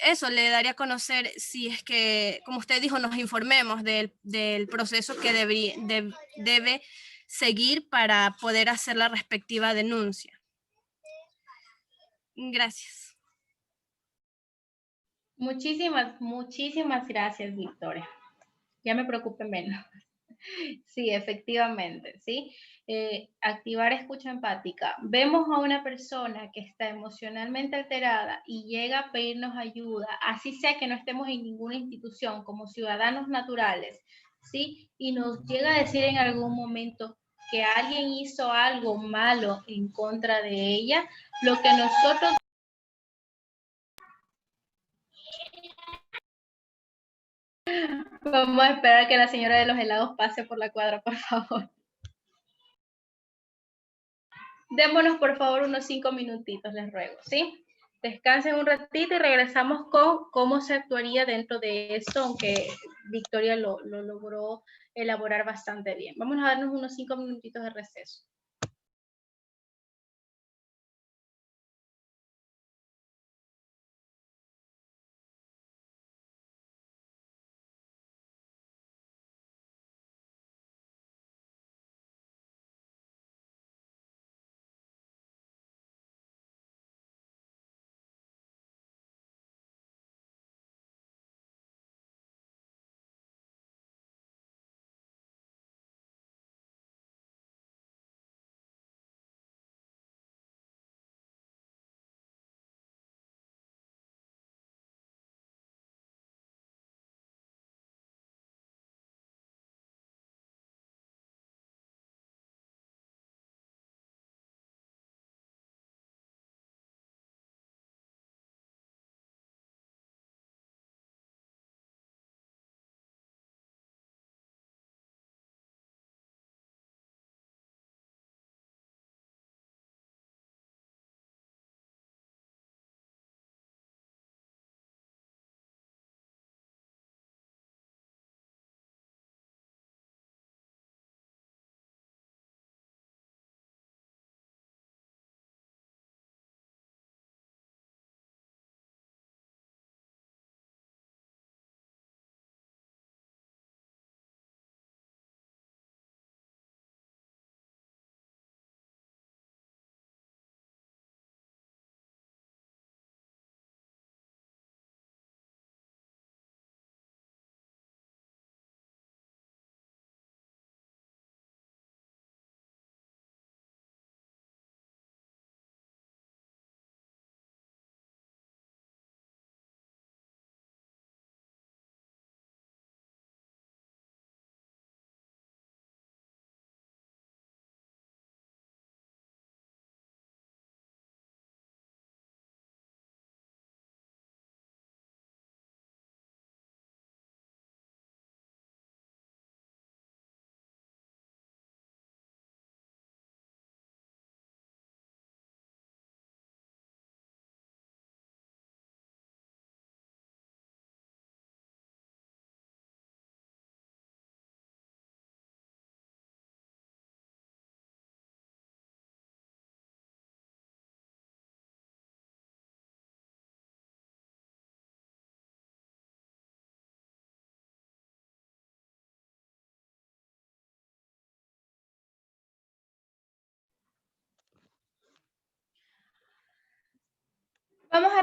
eso le daría a conocer si es que, como usted dijo, nos informemos del proceso que debe seguir para poder hacer la respectiva denuncia. Gracias. Muchísimas gracias, Victoria. Ya me preocupé menos. Sí, efectivamente, ¿sí? Activar escucha empática. Vemos a una persona que está emocionalmente alterada y llega a pedirnos ayuda, así sea que no estemos en ninguna institución, como ciudadanos naturales, ¿sí? Y nos llega a decir en algún momento que alguien hizo algo malo en contra de ella, lo que nosotros... Vamos a esperar que la señora de los helados pase por la cuadra, por favor. Démonos, por favor, unos 5 minutitos, les ruego, ¿sí? Descansen un ratito y regresamos con cómo se actuaría dentro de esto, aunque Victoria lo logró elaborar bastante bien. Vamos a darnos unos 5 minutitos de receso.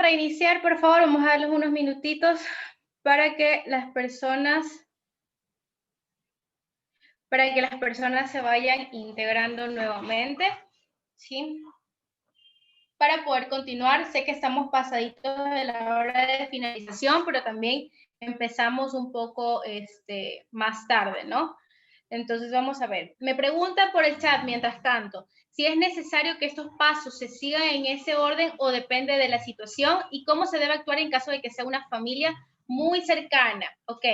reiniciar, por favor, vamos a darles unos minutitos para que las personas se vayan integrando nuevamente, ¿sí? Para poder continuar, sé que estamos pasaditos de la hora de finalización, pero también empezamos un poco más tarde, ¿no? Entonces vamos a ver. Me preguntan por el chat, mientras tanto, si es necesario que estos pasos se sigan en ese orden o depende de la situación y cómo se debe actuar en caso de que sea una familia muy cercana. Ok,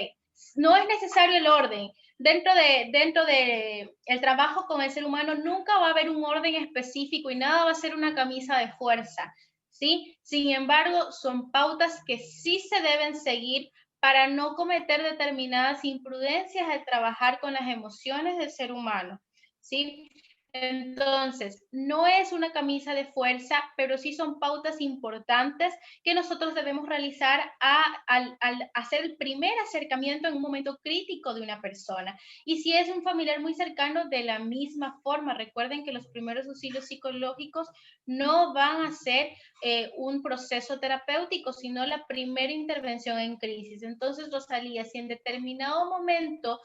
no es necesario el orden. Dentro de el trabajo con el ser humano nunca va a haber un orden específico y nada va a ser una camisa de fuerza, ¿sí? Sin embargo, son pautas que sí se deben seguir para no cometer determinadas imprudencias al trabajar con las emociones del ser humano, ¿sí? Entonces, no es una camisa de fuerza, pero sí son pautas importantes que nosotros debemos realizar al hacer el primer acercamiento en un momento crítico de una persona. Y si es un familiar muy cercano, de la misma forma. Recuerden que los primeros auxilios psicológicos no van a ser un proceso terapéutico, sino la primera intervención en crisis. Entonces, Rosalía, si en determinado momento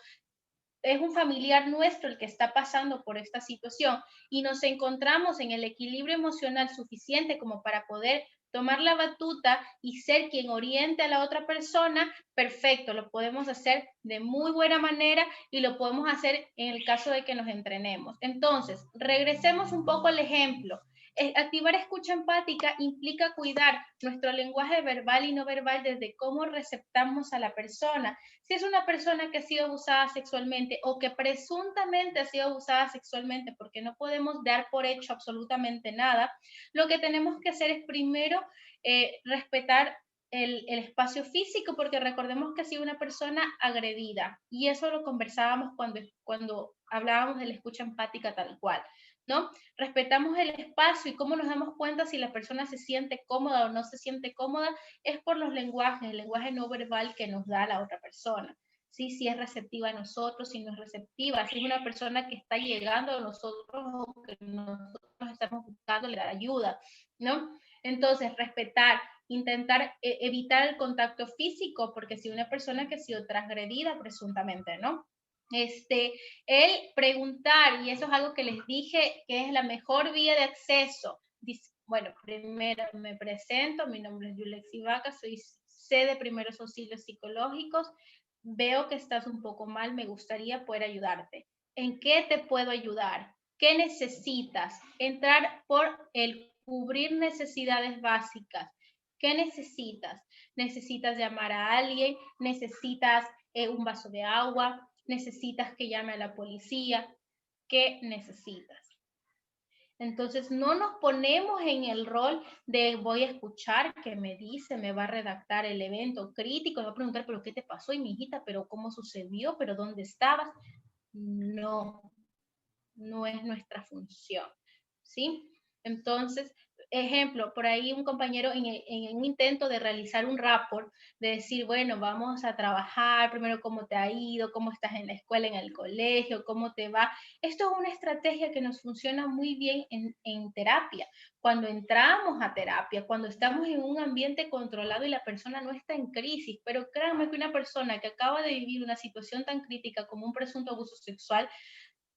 es un familiar nuestro el que está pasando por esta situación y nos encontramos en el equilibrio emocional suficiente como para poder tomar la batuta y ser quien oriente a la otra persona, perfecto, lo podemos hacer de muy buena manera y lo podemos hacer en el caso de que nos entrenemos. Entonces, regresemos un poco al ejemplo. Activar escucha empática implica cuidar nuestro lenguaje verbal y no verbal desde cómo receptamos a la persona. Si es una persona que ha sido abusada sexualmente o que presuntamente ha sido abusada sexualmente, porque no podemos dar por hecho absolutamente nada, lo que tenemos que hacer es primero respetar el espacio físico, porque recordemos que ha sido una persona agredida y eso lo conversábamos cuando hablábamos de la escucha empática tal cual, ¿no? Respetamos el espacio y cómo nos damos cuenta si la persona se siente cómoda o no se siente cómoda es por los lenguajes, el lenguaje no verbal que nos da la otra persona. ¿Sí? Si es receptiva a nosotros, si no es receptiva, si es una persona que está llegando a nosotros o que nosotros estamos buscando le dar ayuda, ¿no? Entonces, respetar, intentar evitar el contacto físico, porque si una persona que ha sido transgredida presuntamente, ¿no? El preguntar, y eso es algo que les dije, que es la mejor vía de acceso. Bueno, primero me presento, mi nombre es Yulexi Vaca, soy C de Primeros Auxilios Psicológicos, veo que estás un poco mal, me gustaría poder ayudarte. ¿En qué te puedo ayudar? ¿Qué necesitas? Entrar por el cubrir necesidades básicas. ¿Qué necesitas? ¿Necesitas llamar a alguien? ¿Necesitas un vaso de agua? ¿Necesitas que llame a la policía? ¿Qué necesitas? Entonces, no nos ponemos en el rol de voy a escuchar qué me dice, me va a redactar el evento crítico, me va a preguntar, pero ¿qué te pasó, y mi hijita? ¿Pero cómo sucedió? ¿Pero dónde estabas? No, no es nuestra función, ¿sí? Entonces, ejemplo, por ahí un compañero en un intento de realizar un rapport, de decir, bueno, vamos a trabajar, primero cómo te ha ido, cómo estás en la escuela, en el colegio, cómo te va. Esto es una estrategia que nos funciona muy bien en terapia. Cuando entramos a terapia, cuando estamos en un ambiente controlado y la persona no está en crisis, pero créanme que una persona que acaba de vivir una situación tan crítica como un presunto abuso sexual,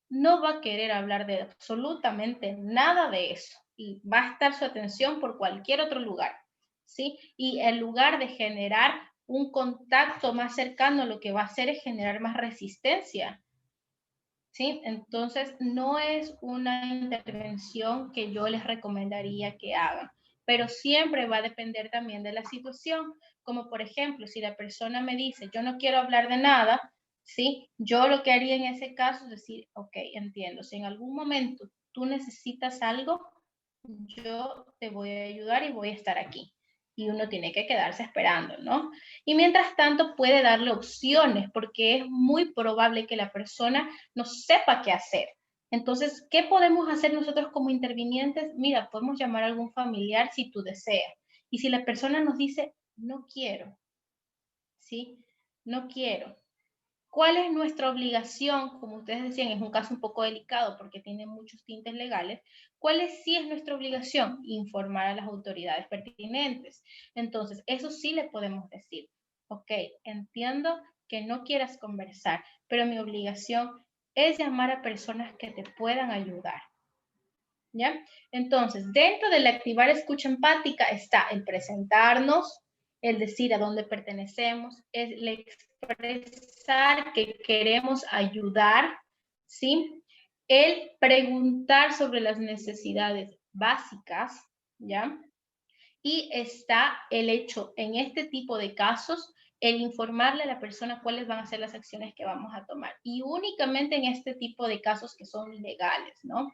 no va a querer hablar de absolutamente nada de eso y va a estar su atención por cualquier otro lugar, ¿sí? Y en lugar de generar un contacto más cercano, lo que va a hacer es generar más resistencia, ¿sí? Entonces, no es una intervención que yo les recomendaría que hagan, pero siempre va a depender también de la situación, como por ejemplo, si la persona me dice, yo no quiero hablar de nada, ¿sí? Yo lo que haría en ese caso es decir, ok, entiendo, si en algún momento tú necesitas algo, yo te voy a ayudar y voy a estar aquí. Y uno tiene que quedarse esperando, ¿no? Y mientras tanto puede darle opciones, porque es muy probable que la persona no sepa qué hacer. Entonces, ¿qué podemos hacer nosotros como intervinientes? Mira, podemos llamar a algún familiar si tú deseas. Y si la persona nos dice, no quiero, ¿sí? No quiero. ¿Cuál es nuestra obligación? Como ustedes decían, es un caso un poco delicado porque tiene muchos tintes legales. ¿Cuál sí es nuestra obligación? Informar a las autoridades pertinentes. Entonces, eso sí le podemos decir. Ok, entiendo que no quieras conversar, pero mi obligación es llamar a personas que te puedan ayudar. ¿Ya? Entonces, dentro del activar escucha empática está el presentarnos, el decir a dónde pertenecemos, el expresar que queremos ayudar, ¿sí? El preguntar sobre las necesidades básicas, ¿ya? Y está el hecho, en este tipo de casos, el informarle a la persona cuáles van a ser las acciones que vamos a tomar. Y únicamente en este tipo de casos que son legales, ¿no?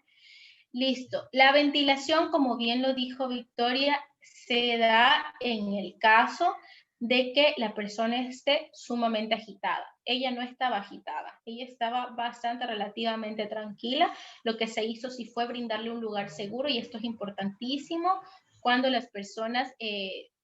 Listo. La ventilación, como bien lo dijo Victoria, se da en el caso de que la persona esté sumamente agitada. Ella no estaba agitada, ella estaba bastante relativamente tranquila. Lo que se hizo sí fue brindarle un lugar seguro y esto es importantísimo cuando las personas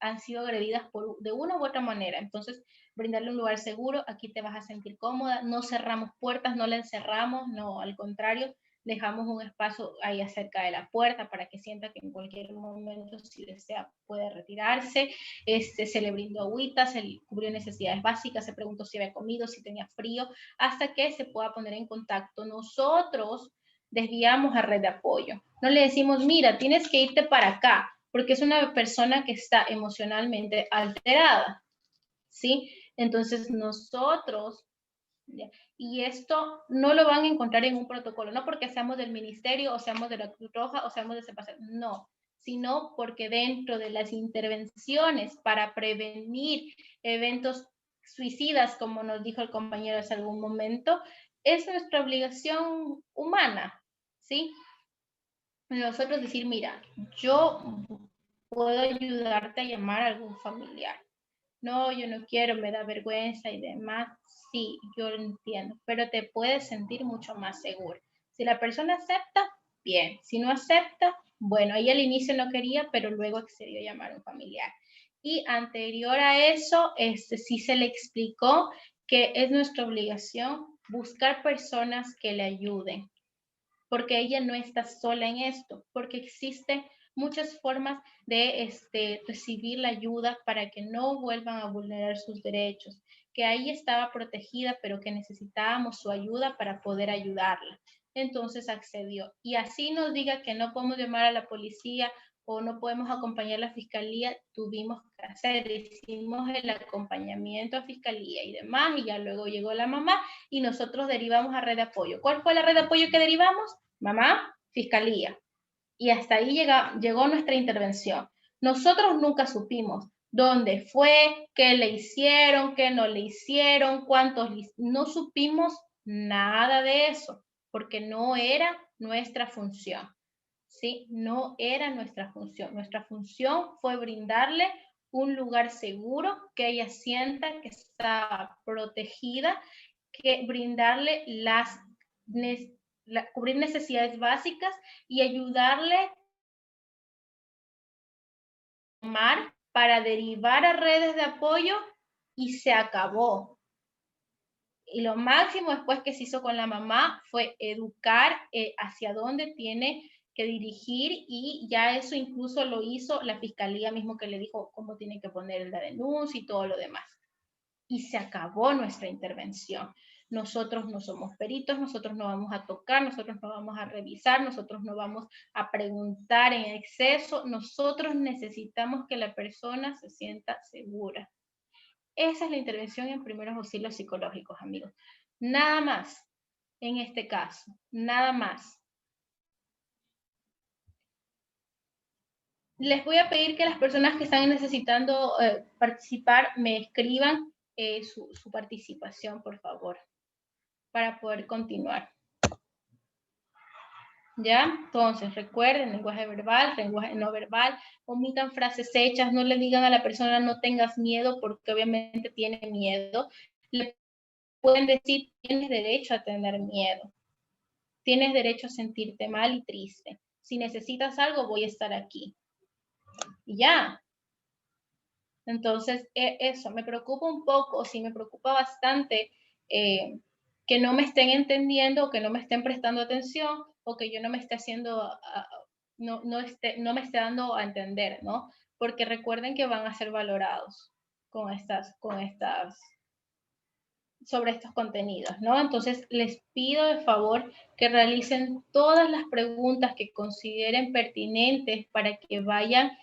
han sido agredidas de una u otra manera. Entonces, brindarle un lugar seguro, aquí te vas a sentir cómoda, no cerramos puertas, no la encerramos, no, al contrario, dejamos un espacio ahí cerca de la puerta para que sienta que en cualquier momento, si desea, puede retirarse. Se le brindó agüita, se le cubrió necesidades básicas, se preguntó si había comido, si tenía frío, hasta que se pueda poner en contacto. Nosotros desviamos a red de apoyo. No le decimos, mira, tienes que irte para acá, porque es una persona que está emocionalmente alterada, ¿sí? Entonces nosotros, y esto no lo van a encontrar en un protocolo, no porque seamos del ministerio o seamos de la Cruz Roja o seamos de CEPACER, no, sino porque dentro de las intervenciones para prevenir eventos suicidas, como nos dijo el compañero hace algún momento, es nuestra obligación humana, ¿sí? Nosotros decir, mira, yo puedo ayudarte a llamar a algún familiar. No, yo no quiero, me da vergüenza y demás. Sí, yo lo entiendo, pero te puedes sentir mucho más seguro. Si la persona acepta, bien. Si no acepta, bueno, ella al inicio no quería, pero luego accedió a llamar a un familiar. Y anterior a eso, sí se le explicó que es nuestra obligación buscar personas que le ayuden, porque ella no está sola en esto, porque existen muchas formas de recibir la ayuda para que no vuelvan a vulnerar sus derechos, que ahí estaba protegida, pero que necesitábamos su ayuda para poder ayudarla. Entonces accedió. Y así nos diga que no podemos llamar a la policía o no podemos acompañar a la fiscalía, tuvimos que hacer, hicimos el acompañamiento a fiscalía y demás, y ya luego llegó la mamá y nosotros derivamos a red de apoyo. ¿Cuál fue la red de apoyo que derivamos? Mamá, fiscalía. Y hasta ahí llegó nuestra intervención. Nosotros nunca supimos dónde fue, qué le hicieron, qué no le hicieron, no supimos nada de eso, porque no era nuestra función. ¿Sí? No era nuestra función. Nuestra función fue brindarle un lugar seguro, que ella sienta que está protegida, que brindarle cubrir necesidades básicas y ayudarle para derivar a redes de apoyo y se acabó. Y lo máximo después que se hizo con la mamá fue educar hacia dónde tiene que dirigir, y ya eso incluso lo hizo la fiscalía mismo, que le dijo cómo tiene que poner la denuncia y todo lo demás. Y se acabó nuestra intervención. Nosotros no somos peritos, nosotros no vamos a tocar, nosotros no vamos a revisar, nosotros no vamos a preguntar en exceso, nosotros necesitamos que la persona se sienta segura. Esa es la intervención en primeros auxilios psicológicos, amigos. Nada más, en este caso, nada más. Les voy a pedir que las personas que están necesitando participar me escriban su participación, por favor, para poder continuar. ¿Ya? Entonces, recuerden, lenguaje verbal, lenguaje no verbal, omitan frases hechas, no le digan a la persona no tengas miedo, porque obviamente tiene miedo. Le pueden decir, tienes derecho a tener miedo, tienes derecho a sentirte mal y triste. Si necesitas algo, voy a estar aquí. Y ya. Entonces, eso me preocupa un poco, sí me preocupa bastante que no me estén entendiendo, o que no me estén prestando atención, o que yo no me esté haciendo, no me esté dando a entender, ¿no? Porque recuerden que van a ser valorados sobre estos contenidos, ¿no? Entonces, les pido de favor que realicen todas las preguntas que consideren pertinentes para que vayan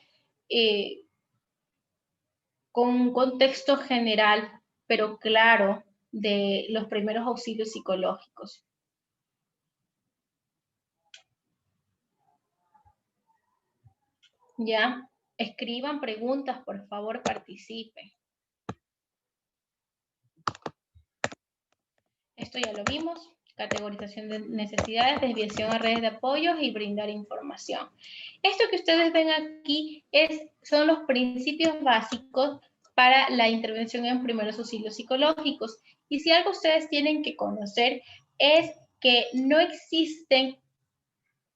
con un contexto general, pero claro, de los primeros auxilios psicológicos. ¿Ya? Escriban preguntas, por favor, participen. Esto ya lo vimos. Categorización de necesidades, desviación a redes de apoyo y brindar información. Esto que ustedes ven aquí son los principios básicos para la intervención en primeros auxilios psicológicos. Y si algo ustedes tienen que conocer es que no existen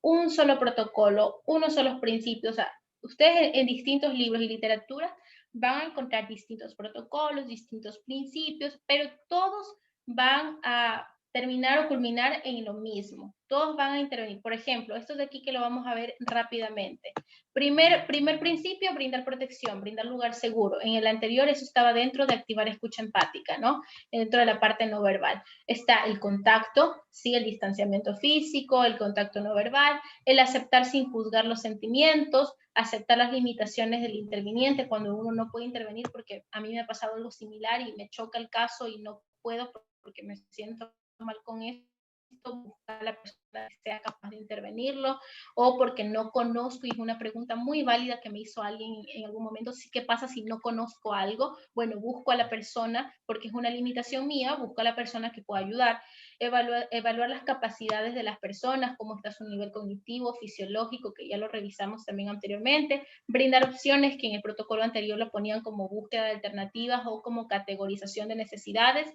un solo protocolo, unos solos principios. O sea, ustedes en distintos libros y literatura van a encontrar distintos protocolos, distintos principios, pero todos van a terminar o culminar en lo mismo. Todos van a intervenir. Por ejemplo, esto de aquí que lo vamos a ver rápidamente. Primer principio, brindar protección, brindar lugar seguro. En el anterior eso estaba dentro de activar escucha empática, ¿no? Dentro de la parte no verbal. Está el contacto, sí, el distanciamiento físico, el contacto no verbal, el aceptar sin juzgar los sentimientos, aceptar las limitaciones del interviniente cuando uno no puede intervenir, porque a mí me ha pasado algo similar y me choca el caso y no puedo porque me siento mal con esto, buscar a la persona que sea capaz de intervenirlo, o porque no conozco, y es una pregunta muy válida que me hizo alguien en algún momento, ¿qué pasa si no conozco algo? Bueno, busco a la persona, porque es una limitación mía, busco a la persona que pueda ayudar, evaluar las capacidades de las personas, cómo está su nivel cognitivo, fisiológico, que ya lo revisamos también anteriormente, brindar opciones que en el protocolo anterior lo ponían como búsqueda de alternativas o como categorización de necesidades,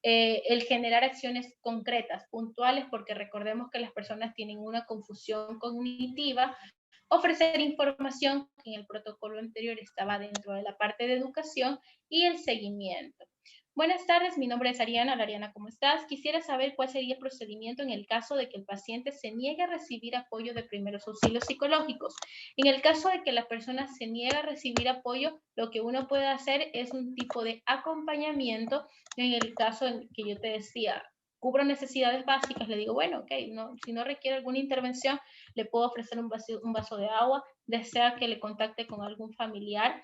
el generar acciones concretas, puntuales, porque recordemos que las personas tienen una confusión cognitiva, ofrecer información que en el protocolo anterior estaba dentro de la parte de educación, y el seguimiento. Buenas tardes, mi nombre es Ariana. Hola, Ariana, ¿cómo estás? Quisiera saber cuál sería el procedimiento en el caso de que el paciente se niegue a recibir apoyo de primeros auxilios psicológicos. En el caso de que la persona se niegue a recibir apoyo, lo que uno puede hacer es un tipo de acompañamiento. En el caso en que yo te decía, cubro necesidades básicas, le digo, bueno, ok, si no requiere alguna intervención, le puedo ofrecer un vaso de agua, desea que le contacte con algún familiar,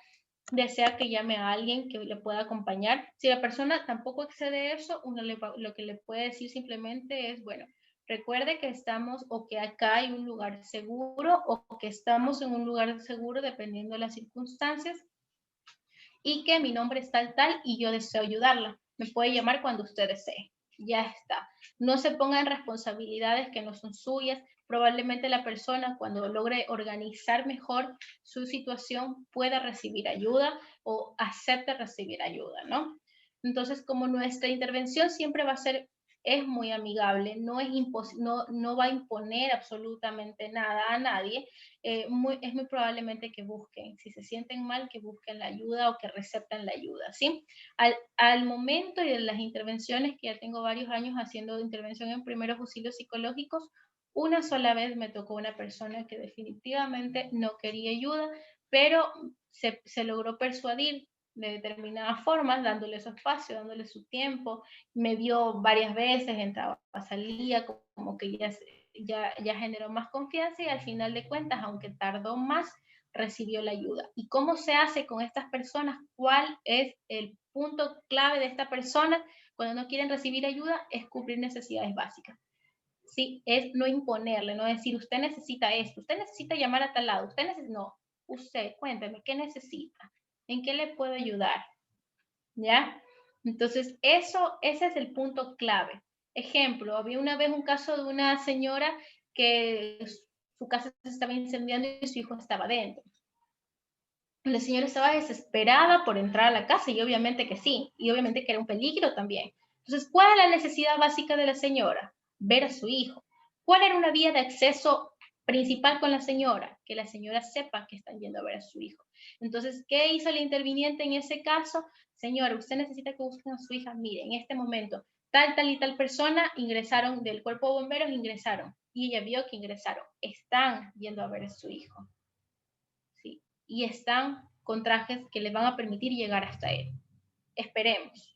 desea que llame a alguien que le pueda acompañar. Si la persona tampoco excede eso, uno lo que le puede decir simplemente es, bueno, recuerde que estamos, o que acá hay un lugar seguro, o que estamos en un lugar seguro dependiendo de las circunstancias, y que mi nombre es tal y yo deseo ayudarla. Me puede llamar cuando usted desee. Ya está. No se pongan responsabilidades que no son suyas. Probablemente la persona, cuando logre organizar mejor su situación, pueda recibir ayuda o acepte recibir ayuda, ¿no? Entonces, como nuestra intervención siempre va a ser, es muy amigable, no va a imponer absolutamente nada a nadie, es muy probablemente que busquen, si se sienten mal, que busquen la ayuda o que recepten la ayuda, ¿sí? Al momento de las intervenciones, que ya tengo varios años haciendo intervención en primeros auxilios psicológicos, una sola vez me tocó una persona que definitivamente no quería ayuda, pero se logró persuadir de determinadas formas, dándole su espacio, dándole su tiempo. Me vio varias veces, entraba, salía, como que ya generó más confianza, y al final de cuentas, aunque tardó más, recibió la ayuda. ¿Y cómo se hace con estas personas? ¿Cuál es el punto clave de esta persona cuando no quieren recibir ayuda? Es cubrir necesidades básicas. Sí, es no imponerle, no decir, usted necesita esto, usted necesita llamar a tal lado, no, usted, cuénteme, ¿qué necesita? ¿En qué le puedo ayudar? ¿Ya? Entonces, ese es el punto clave. Ejemplo, había una vez un caso de una señora que su casa se estaba incendiando y su hijo estaba dentro. La señora estaba desesperada por entrar a la casa, y obviamente que sí, y obviamente que era un peligro también. Entonces, ¿cuál es la necesidad básica de la señora? Ver a su hijo. ¿Cuál era una vía de acceso principal con la señora? Que la señora sepa que están yendo a ver a su hijo. Entonces, ¿qué hizo el interviniente en ese caso? Señora, usted necesita que busquen a su hija. Mire, en este momento, tal y tal persona ingresaron del cuerpo de bomberos, ingresaron. Y ella vio que ingresaron. Están yendo a ver a su hijo. ¿Sí? Y están con trajes que les van a permitir llegar hasta él. Esperemos.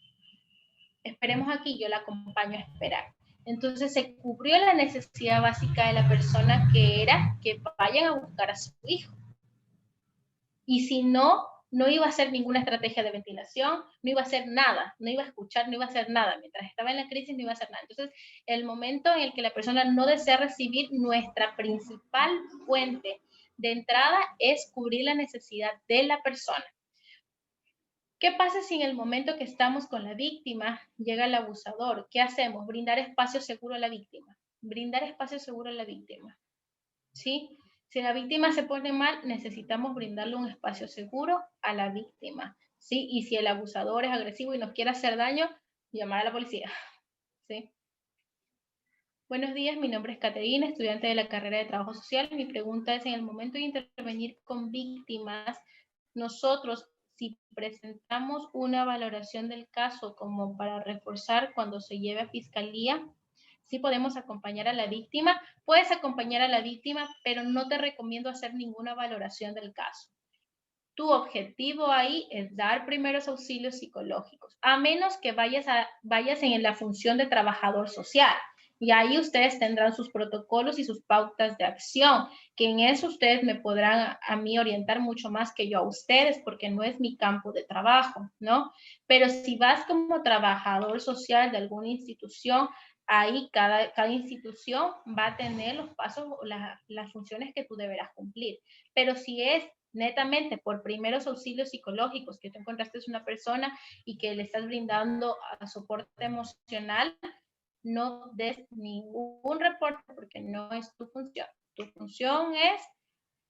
Esperemos aquí, yo la acompaño a esperar. Entonces se cubrió la necesidad básica de la persona, que era que vayan a buscar a su hijo. Y si no, no iba a hacer ninguna estrategia de ventilación, no iba a hacer nada, no iba a escuchar, no iba a hacer nada. Mientras estaba en la crisis no iba a hacer nada. Entonces, el momento en el que la persona no desea recibir, nuestra principal fuente de entrada es cubrir la necesidad de la persona. ¿Qué pasa si en el momento que estamos con la víctima llega el abusador? ¿Qué hacemos? Brindar espacio seguro a la víctima. Brindar espacio seguro a la víctima. ¿Sí? Si la víctima se pone mal, necesitamos brindarle un espacio seguro a la víctima. ¿Sí? Y si el abusador es agresivo y nos quiere hacer daño, llamar a la policía. ¿Sí? Buenos días, mi nombre es Caterina, estudiante de la carrera de Trabajo Social. Mi pregunta es, en el momento de intervenir con víctimas, nosotros, si presentamos una valoración del caso como para reforzar cuando se lleve a fiscalía, sí podemos acompañar a la víctima. Puedes acompañar a la víctima, pero no te recomiendo hacer ninguna valoración del caso. Tu objetivo ahí es dar primeros auxilios psicológicos, a menos que vayas en la función de trabajador social. Y ahí ustedes tendrán sus protocolos y sus pautas de acción, que en eso ustedes me podrán a mí orientar mucho más que yo a ustedes, porque no es mi campo de trabajo, ¿no? Pero si vas como trabajador social de alguna institución, ahí cada institución va a tener los pasos o las funciones que tú deberás cumplir. Pero si es netamente por primeros auxilios psicológicos, que tú encontraste una persona y que le estás brindando a soporte emocional, no des ningún reporte porque no es tu función. Tu función es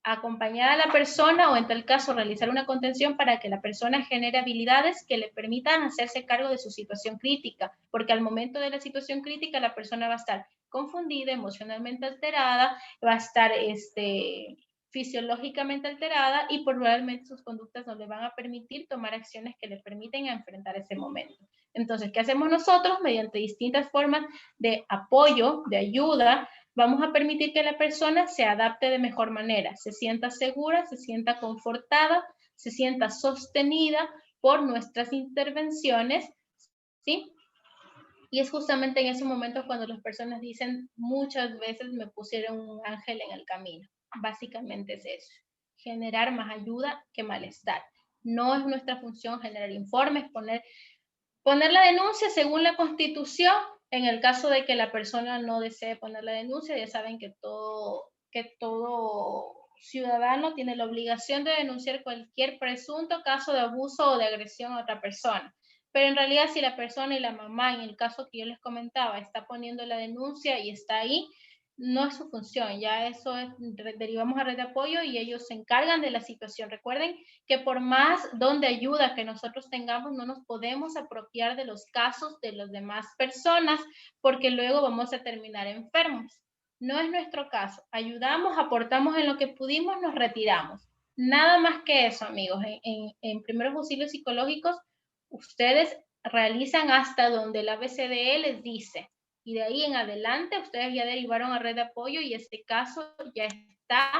acompañar a la persona o en tal caso realizar una contención para que la persona genere habilidades que le permitan hacerse cargo de su situación crítica, porque al momento de la situación crítica la persona va a estar confundida, emocionalmente alterada, va a estar fisiológicamente alterada y probablemente sus conductas no le van a permitir tomar acciones que le permiten enfrentar ese momento. Entonces, ¿qué hacemos nosotros? Mediante distintas formas de apoyo, de ayuda, vamos a permitir que la persona se adapte de mejor manera, se sienta segura, se sienta confortada, se sienta sostenida por nuestras intervenciones, ¿sí? Y es justamente en esos momentos cuando las personas dicen, muchas veces me pusieron un ángel en el camino. Básicamente es eso, generar más ayuda que malestar. No es nuestra función generar informes, poner la denuncia según la Constitución. En el caso de que la persona no desee poner la denuncia, ya saben que todo ciudadano tiene la obligación de denunciar cualquier presunto caso de abuso o de agresión a otra persona. Pero en realidad, si la persona y la mamá, en el caso que yo les comentaba, está poniendo la denuncia y está ahí, no es su función, ya eso derivamos a red de apoyo y ellos se encargan de la situación. Recuerden que por más don de ayuda que nosotros tengamos, no nos podemos apropiar de los casos de las demás personas, porque luego vamos a terminar enfermos. No es nuestro caso. Ayudamos, aportamos en lo que pudimos, nos retiramos. Nada más que eso, amigos. En primeros auxilios psicológicos, ustedes realizan hasta donde la BCDE les dice. Y de ahí en adelante ustedes ya derivaron a red de apoyo y este caso ya está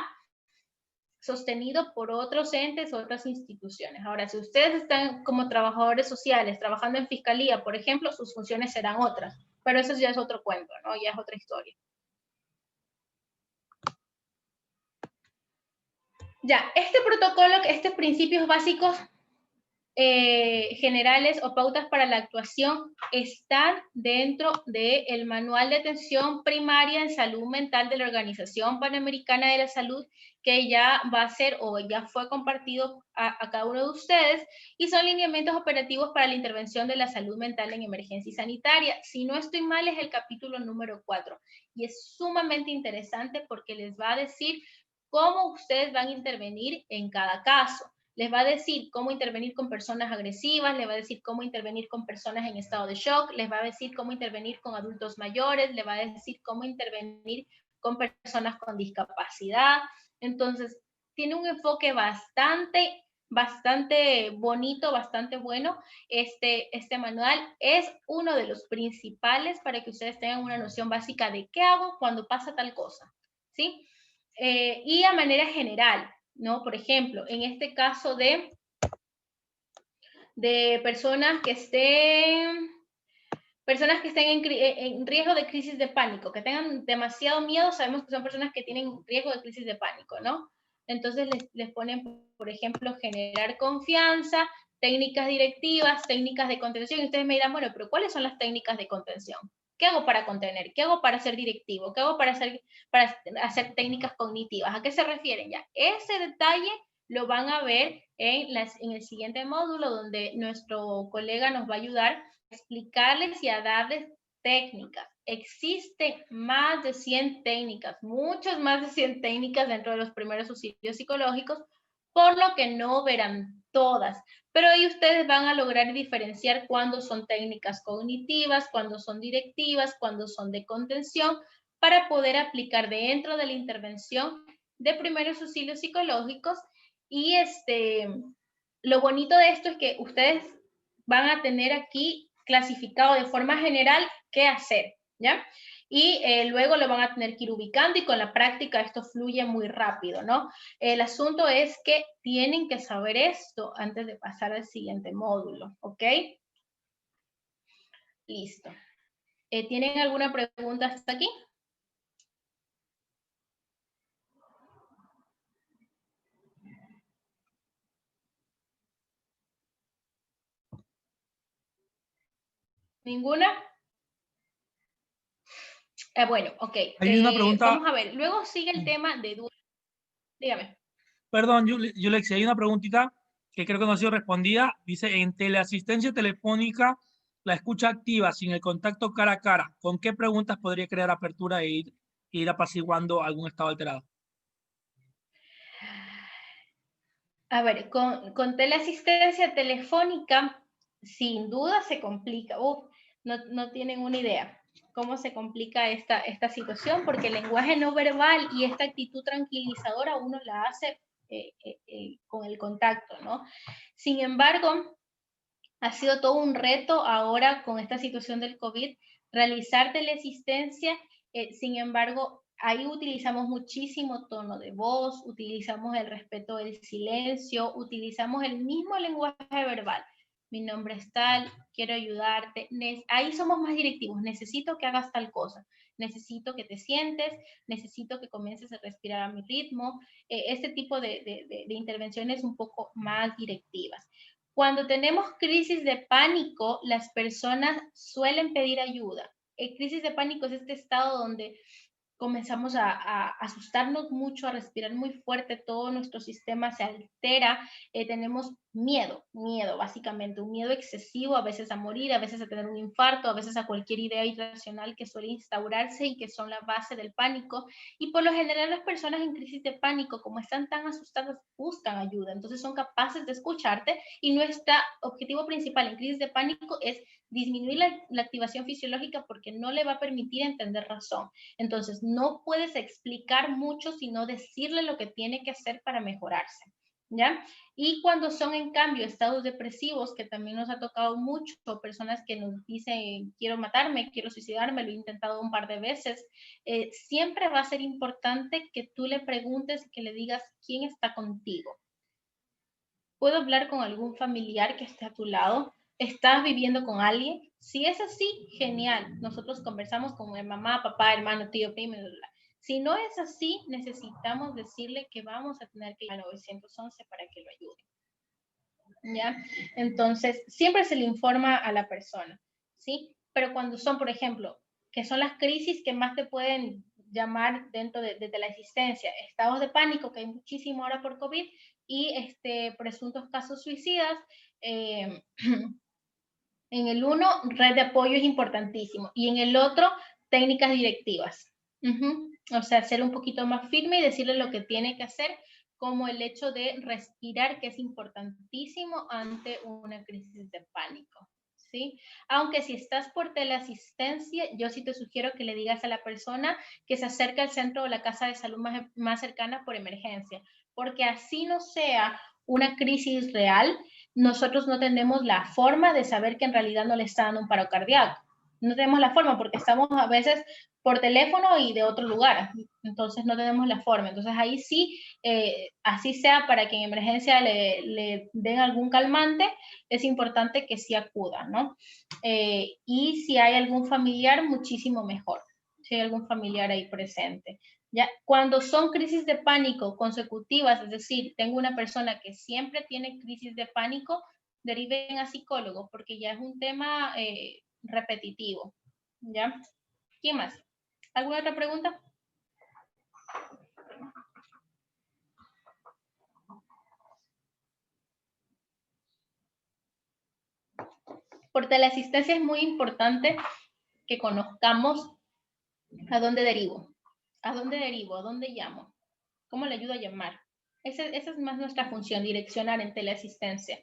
sostenido por otros entes, otras instituciones. Ahora, si ustedes están como trabajadores sociales, trabajando en fiscalía, por ejemplo, sus funciones serán otras, pero eso ya es otro cuento, ¿no? Ya es otra historia. Ya, este protocolo, estos principios básicos generales o pautas para la actuación están dentro del Manual de Atención Primaria en Salud Mental de la Organización Panamericana de la Salud, que ya va a ser o ya fue compartido a cada uno de ustedes, y son lineamientos operativos para la intervención de la salud mental en emergencia sanitaria. Si no estoy mal, es el capítulo número 4 y es sumamente interesante porque les va a decir cómo ustedes van a intervenir en cada caso. Les va a decir cómo intervenir con personas agresivas, les va a decir cómo intervenir con personas en estado de shock, les va a decir cómo intervenir con adultos mayores, les va a decir cómo intervenir con personas con discapacidad. Entonces, tiene un enfoque bastante bastante bonito, bastante bueno. Este manual es uno de los principales para que ustedes tengan una noción básica de qué hago cuando pasa tal cosa, ¿sí? Y a manera general, ¿no? Por ejemplo, en este caso de personas que estén en riesgo de crisis de pánico, que tengan demasiado miedo, sabemos que son personas que tienen riesgo de crisis de pánico, ¿no? Entonces les ponen, por ejemplo, generar confianza, técnicas directivas, técnicas de contención, y ustedes me dirán, bueno, pero ¿cuáles son las técnicas de contención? ¿Qué hago para contener? ¿Qué hago para ser directivo? ¿Qué hago para hacer técnicas cognitivas? ¿A qué se refieren ya? Ese detalle lo van a ver en el siguiente módulo, donde nuestro colega nos va a ayudar a explicarles y a darles técnicas. Existen más de 100 técnicas, muchas más de 100 técnicas dentro de los primeros auxilios psicológicos, por lo que no verán todas, pero ahí ustedes van a lograr diferenciar cuándo son técnicas cognitivas, cuándo son directivas, cuándo son de contención, para poder aplicar dentro de la intervención de primeros auxilios psicológicos. Y lo bonito de esto es que ustedes van a tener aquí clasificado de forma general qué hacer, ¿ya? Y luego lo van a tener que ir ubicando, y con la práctica esto fluye muy rápido, ¿no? El asunto es que tienen que saber esto antes de pasar al siguiente módulo, ¿ok? Listo. ¿Tienen alguna pregunta hasta aquí? ¿Ninguna? Bueno, ok. Hay una pregunta. Vamos a ver. Luego sigue el tema de dudas. Dígame. Perdón, Yulexi, hay una preguntita que creo que no ha sido respondida. Dice, en teleasistencia telefónica, la escucha activa sin el contacto cara a cara, ¿con qué preguntas podría crear apertura e ir apaciguando algún estado alterado? A ver, con teleasistencia telefónica, sin duda se complica. No tienen una idea cómo se complica esta situación, porque el lenguaje no verbal y esta actitud tranquilizadora uno la hace con el contacto, ¿no? Sin embargo, ha sido todo un reto ahora con esta situación del COVID realizar teleasistencia. Sin embargo, ahí utilizamos muchísimo tono de voz, utilizamos el respeto del silencio, utilizamos el mismo lenguaje verbal. Mi nombre es tal, quiero ayudarte. Ahí somos más directivos. Necesito que hagas tal cosa. Necesito que te sientes. Necesito que comiences a respirar a mi ritmo. Este tipo de intervenciones un poco más directivas. Cuando tenemos crisis de pánico, las personas suelen pedir ayuda. El crisis de pánico es este estado donde comenzamos a asustarnos mucho, a respirar muy fuerte, todo nuestro sistema se altera, tenemos miedo, básicamente, un miedo excesivo, a veces a morir, a veces a tener un infarto, a veces a cualquier idea irracional que suele instaurarse y que son la base del pánico. Y por lo general las personas en crisis de pánico, como están tan asustadas, buscan ayuda, entonces son capaces de escucharte, y nuestro objetivo principal en crisis de pánico es disminuir la activación fisiológica, porque no le va a permitir entender razón. Entonces, no puedes explicar mucho, sino decirle lo que tiene que hacer para mejorarse, ¿ya? Y cuando son, en cambio, estados depresivos, que también nos ha tocado mucho, personas que nos dicen, quiero matarme, quiero suicidarme, lo he intentado un par de veces, siempre va a ser importante que tú le preguntes, que le digas quién está contigo. ¿Puedo hablar con algún familiar que esté a tu lado? ¿Estás viviendo con alguien? Si es así, genial. Nosotros conversamos con mi mamá, papá, hermano, tío, primo. Si no es así, necesitamos decirle que vamos a tener que ir a 911 para que lo ayude, ¿ya? Entonces, siempre se le informa a la persona, ¿sí? Pero cuando son, por ejemplo, que son las crisis que más te pueden llamar dentro de la existencia, estados de pánico, que hay muchísimo ahora por COVID, y presuntos casos suicidas, en el uno, red de apoyo es importantísimo, y en el otro, técnicas directivas. O sea, ser un poquito más firme y decirle lo que tiene que hacer, como el hecho de respirar, que es importantísimo ante una crisis de pánico, ¿sí? Aunque si estás por teleasistencia, yo sí te sugiero que le digas a la persona que se acerque al centro o la casa de salud más cercana por emergencia, porque así no sea una crisis real, nosotros no tenemos la forma de saber que en realidad no le está dando un paro cardíaco. No tenemos la forma porque estamos a veces por teléfono y de otro lugar. Entonces no tenemos la forma. Entonces ahí sí, así sea para que en emergencia le den algún calmante, es importante que sí acuda, ¿no? Y si hay algún familiar, muchísimo mejor. Si hay algún familiar ahí presente. Ya, cuando son crisis de pánico consecutivas, es decir, tengo una persona que siempre tiene crisis de pánico, deriven a psicólogo porque ya es un tema repetitivo. ¿Ya? ¿Quién más? ¿Alguna otra pregunta? Por teleasistencia es muy importante que conozcamos a dónde derivo. ¿A dónde derivo? ¿A dónde llamo? ¿Cómo le ayudo a llamar? Esa es más nuestra función, direccionar en teleasistencia.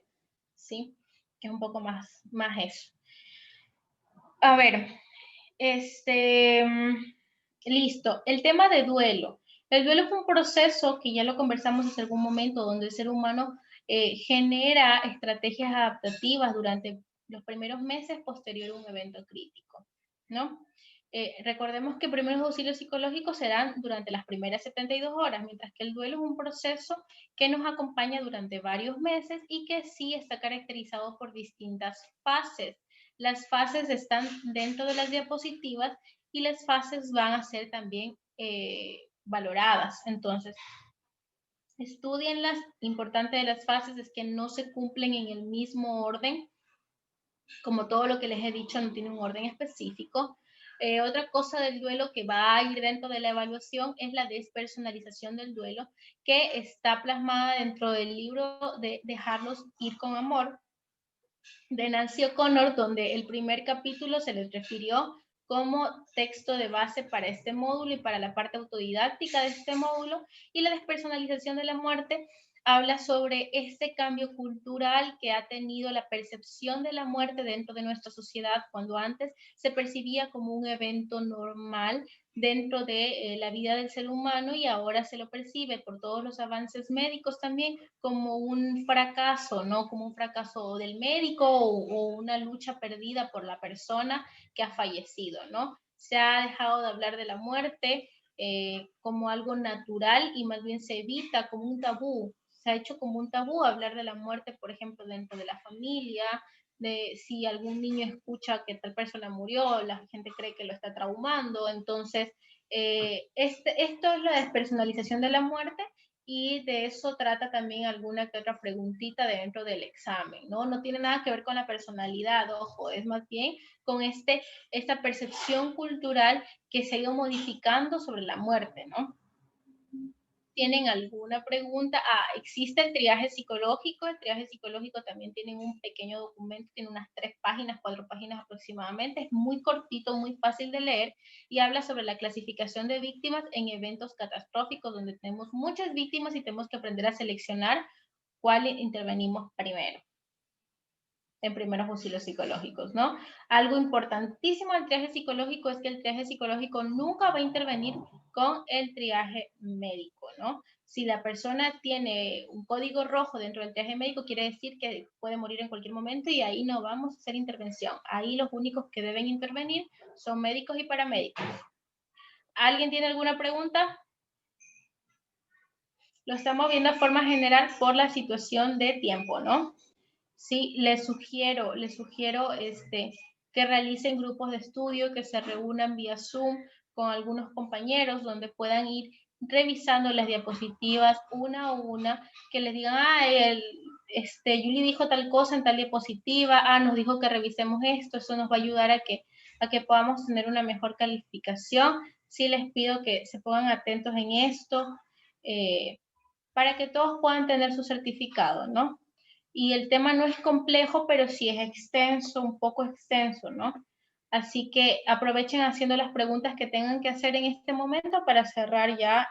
¿Sí? Que es un poco más eso. A ver, listo. El tema de duelo. El duelo es un proceso que ya lo conversamos hace algún momento, donde el ser humano genera estrategias adaptativas durante los primeros meses posterior a un evento crítico, ¿no? Recordemos que primeros auxilios psicológicos se dan durante las primeras 72 horas, mientras que el duelo es un proceso que nos acompaña durante varios meses y que sí está caracterizado por distintas fases. Las fases están dentro de las diapositivas y las fases van a ser también valoradas. Entonces, estudienlas. Lo importante de las fases es que no se cumplen en el mismo orden. Como todo lo que les he dicho, no tiene un orden específico. Otra cosa del duelo que va a ir dentro de la evaluación es la despersonalización del duelo, que está plasmada dentro del libro de Dejarlos ir con amor, de Nancy O'Connor, donde el primer capítulo se les refirió como texto de base para este módulo y para la parte autodidáctica de este módulo, y la despersonalización de la muerte habla sobre este cambio cultural que ha tenido la percepción de la muerte dentro de nuestra sociedad, cuando antes se percibía como un evento normal dentro de la vida del ser humano, y ahora se lo percibe por todos los avances médicos también como un fracaso, ¿no? Como un fracaso del médico o una lucha perdida por la persona que ha fallecido, ¿no? Se ha dejado de hablar de la muerte como algo natural y más bien se evita como un tabú. Se ha hecho como un tabú hablar de la muerte, por ejemplo, dentro de la familia, de si algún niño escucha que tal persona murió, la gente cree que lo está traumando. Entonces, esto es la despersonalización de la muerte, y de eso trata también alguna que otra preguntita dentro del examen, ¿no? No tiene nada que ver con la personalidad, ojo, es más bien con esta percepción cultural que se ha ido modificando sobre la muerte, ¿no? ¿Tienen alguna pregunta? Existe el triaje psicológico. El triaje psicológico también tiene un pequeño documento, tiene unas 3 páginas, 4 páginas aproximadamente. Es muy cortito, muy fácil de leer y habla sobre la clasificación de víctimas en eventos catastróficos, donde tenemos muchas víctimas y tenemos que aprender a seleccionar cuál intervenimos primero en primeros auxilios psicológicos, ¿no? Algo importantísimo del triaje psicológico es que el triaje psicológico nunca va a intervenir con el triaje médico, ¿no? Si la persona tiene un código rojo dentro del triaje médico, quiere decir que puede morir en cualquier momento y ahí no vamos a hacer intervención. Ahí los únicos que deben intervenir son médicos y paramédicos. ¿Alguien tiene alguna pregunta? Lo estamos viendo de forma general por la situación de tiempo, ¿no? Sí, les sugiero que realicen grupos de estudio, que se reúnan vía Zoom con algunos compañeros donde puedan ir revisando las diapositivas una a una, que les digan, Julie dijo tal cosa en tal diapositiva, nos dijo que revisemos esto, eso nos va a ayudar a que podamos tener una mejor calificación. Sí les pido que se pongan atentos en esto, para que todos puedan tener su certificado, ¿no? Y el tema no es complejo, pero sí es extenso, un poco extenso, ¿no? Así que aprovechen haciendo las preguntas que tengan que hacer en este momento para cerrar ya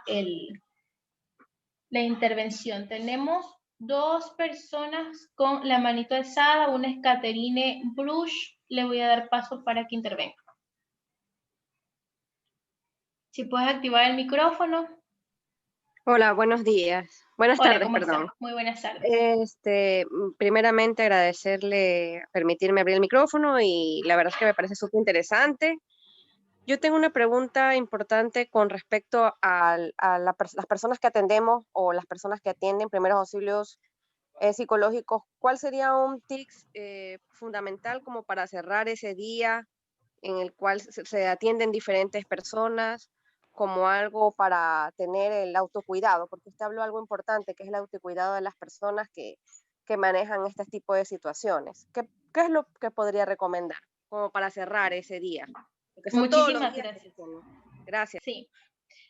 la intervención. Tenemos 2 personas con la manito alzada, una es Caterine Bruch, le voy a dar paso para que intervenga. Si puedes activar el micrófono. Hola, buenos días. Buenas Hola, tardes, ¿cómo está? perdón. Muy buenas tardes. Primeramente agradecerle, permitirme abrir el micrófono y la verdad es que me parece súper interesante. Yo tengo una pregunta importante con respecto las personas que atendemos o las personas que atienden primeros auxilios psicológicos. ¿Cuál sería un tips fundamental como para cerrar ese día en el cual se atienden diferentes personas, como algo para tener el autocuidado? Porque usted habló algo importante, que es el autocuidado de las personas que manejan este tipo de situaciones. ¿Qué es lo que podría recomendar como para cerrar ese día? Porque son todos los Muchísimas días. gracias. Gracias. Sí.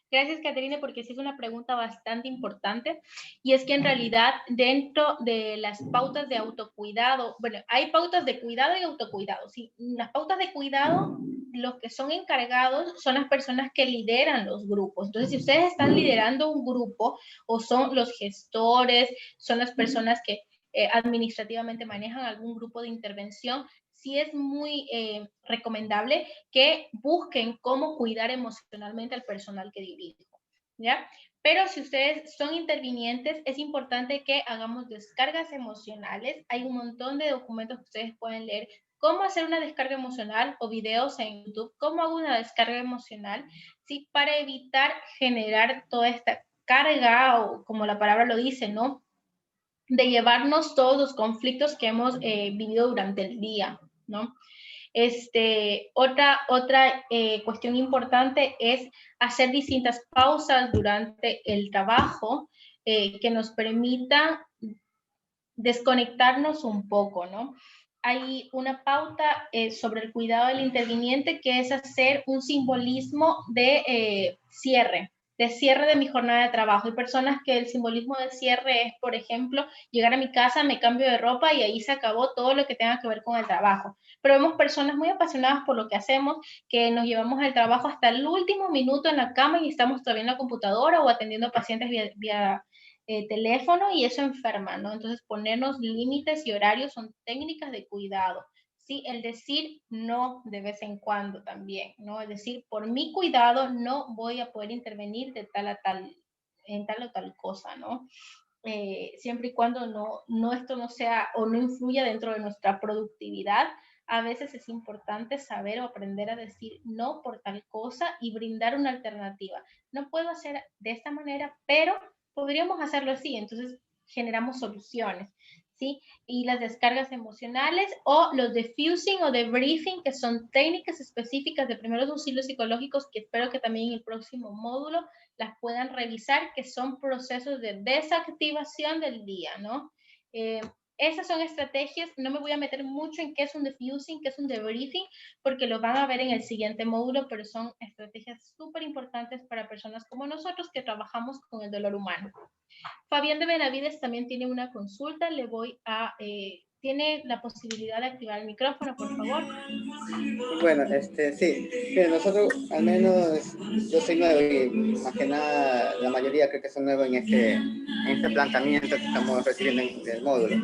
Gracias, Caterina, porque sí es una pregunta bastante importante y es que en realidad dentro de las pautas de autocuidado, bueno, hay pautas de cuidado y autocuidado, sí, las pautas de cuidado, los que son encargados son las personas que lideran los grupos. Entonces, si ustedes están liderando un grupo o son los gestores, son las personas que administrativamente manejan algún grupo de intervención, sí es muy recomendable que busquen cómo cuidar emocionalmente al personal que dirigen, ¿ya? Pero si ustedes son intervinientes, es importante que hagamos descargas emocionales. Hay un montón de documentos que ustedes pueden leer. Cómo hacer una descarga emocional o videos en YouTube. Cómo hago una descarga emocional, ¿sí? Para evitar generar toda esta carga, o como la palabra lo dice, ¿no? De llevarnos todos los conflictos que hemos vivido durante el día, ¿no? Otra cuestión importante es hacer distintas pausas durante el trabajo que nos permitan desconectarnos un poco, ¿no? Hay una pauta sobre el cuidado del interviniente que es hacer un simbolismo de cierre de mi jornada de trabajo. Hay personas que el simbolismo de cierre es, por ejemplo, llegar a mi casa, me cambio de ropa y ahí se acabó todo lo que tenga que ver con el trabajo. Pero vemos personas muy apasionadas por lo que hacemos, que nos llevamos el trabajo hasta el último minuto en la cama y estamos todavía en la computadora o atendiendo pacientes vía teléfono, y eso enferma, ¿no? Entonces, ponernos límites y horarios son técnicas de cuidado. Sí, el decir no de vez en cuando también, ¿no? Es decir, por mi cuidado no voy a poder intervenir de tal a tal, en tal o tal cosa, ¿no? Siempre y cuando esto no sea o no influya dentro de nuestra productividad, a veces es importante saber o aprender a decir no por tal cosa y brindar una alternativa. No puedo hacer de esta manera, pero podríamos hacerlo así. Entonces generamos soluciones, ¿sí? Y las descargas emocionales o los diffusing o debriefing, que son técnicas específicas de primeros auxilios psicológicos, que espero que también en el próximo módulo las puedan revisar, que son procesos de desactivación del día, ¿no? Esas son estrategias. No me voy a meter mucho en qué es un diffusing, qué es un debriefing, porque lo van a ver en el siguiente módulo, pero son estrategias súper importantes para personas como nosotros que trabajamos con el dolor humano. Fabián de Benavides también tiene una consulta. Le voy a... ¿tiene la posibilidad de activar el micrófono, por favor? Bueno, sí, pero nosotros, al menos yo soy nuevo y más que nada la mayoría creo que son nuevos en este planteamiento que estamos recibiendo en el módulo.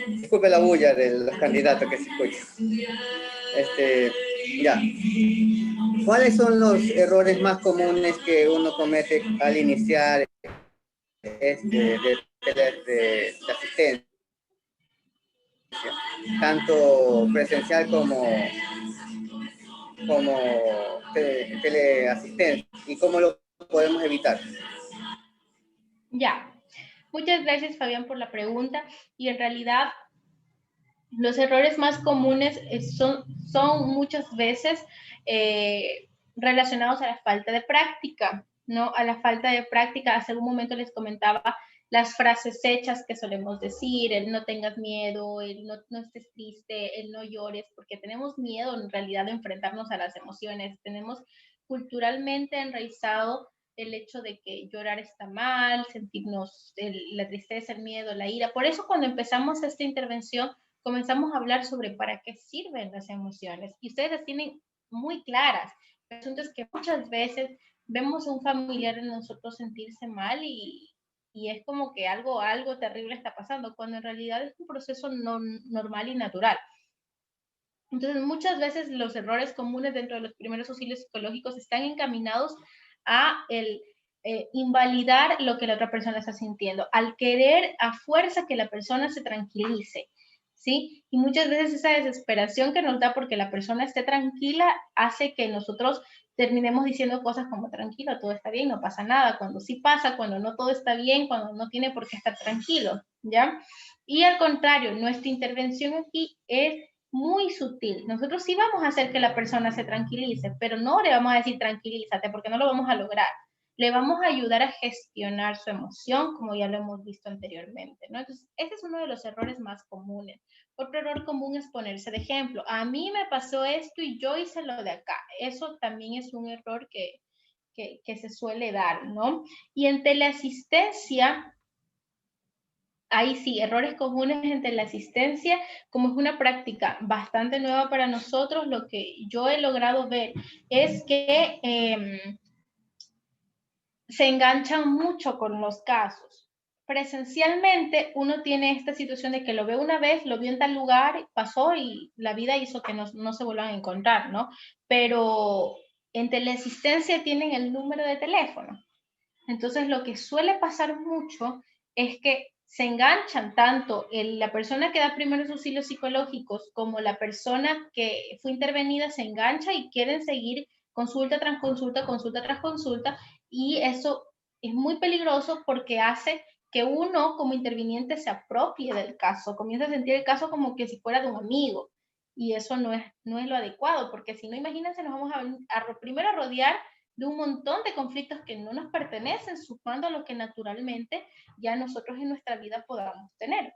Disculpe la bulla de los candidatos que se escuchan. Ya. ¿Cuáles son los errores más comunes que uno comete al iniciar de asistencia? Tanto presencial como teleasistencia, y cómo lo podemos evitar. Ya, muchas gracias, Fabián, por la pregunta. Y en realidad los errores más comunes son muchas veces relacionados a la falta de práctica, ¿no? A la falta de práctica. Hace un momento les comentaba las frases hechas que solemos decir, el no tengas miedo, el no estés triste, el no llores, porque tenemos miedo en realidad de enfrentarnos a las emociones. Tenemos culturalmente enraizado el hecho de que llorar está mal, sentirnos la tristeza, el miedo, la ira. Por eso cuando empezamos esta intervención, comenzamos a hablar sobre para qué sirven las emociones. Y ustedes las tienen muy claras. El asunto es que muchas veces vemos a un familiar en nosotros sentirse mal y es como que algo terrible está pasando, cuando en realidad es un proceso normal y natural. Entonces, muchas veces los errores comunes dentro de los primeros auxilios psicológicos están encaminados a el invalidar lo que la otra persona está sintiendo, al querer a fuerza que la persona se tranquilice, ¿sí? Y muchas veces esa desesperación que nos da porque la persona esté tranquila hace que nosotros terminemos diciendo cosas como tranquilo, todo está bien, no pasa nada, cuando sí pasa, cuando no todo está bien, cuando no tiene por qué estar tranquilo, ¿ya? Y al contrario, nuestra intervención aquí es muy sutil. Nosotros sí vamos a hacer que la persona se tranquilice, pero no le vamos a decir tranquilízate porque no lo vamos a lograr. Le vamos a ayudar a gestionar su emoción, como ya lo hemos visto anteriormente, ¿no? Entonces, ese es uno de los errores más comunes. Otro error común es ponerse de ejemplo. A mí me pasó esto y yo hice lo de acá. Eso también es un error que se suele dar, ¿no? Y en teleasistencia, ahí sí, errores comunes en teleasistencia, como es una práctica bastante nueva para nosotros, lo que yo he logrado ver es que se enganchan mucho con los casos. Presencialmente uno tiene esta situación de que lo ve una vez, lo vio en tal lugar, pasó y la vida hizo que no se vuelvan a encontrar, ¿no? Pero en teleasistencia tienen el número de teléfono. Entonces lo que suele pasar mucho es que se enganchan tanto la persona que da primeros auxilios psicológicos como la persona que fue intervenida se engancha y quieren seguir consulta tras consulta, consulta tras consulta, y eso es muy peligroso porque hace que uno como interviniente se apropie del caso, comienza a sentir el caso como que si fuera de un amigo, y eso no es lo adecuado, porque si no, imagínense, nos vamos primero a rodear de un montón de conflictos que no nos pertenecen, sumando a lo que naturalmente ya nosotros en nuestra vida podamos tener.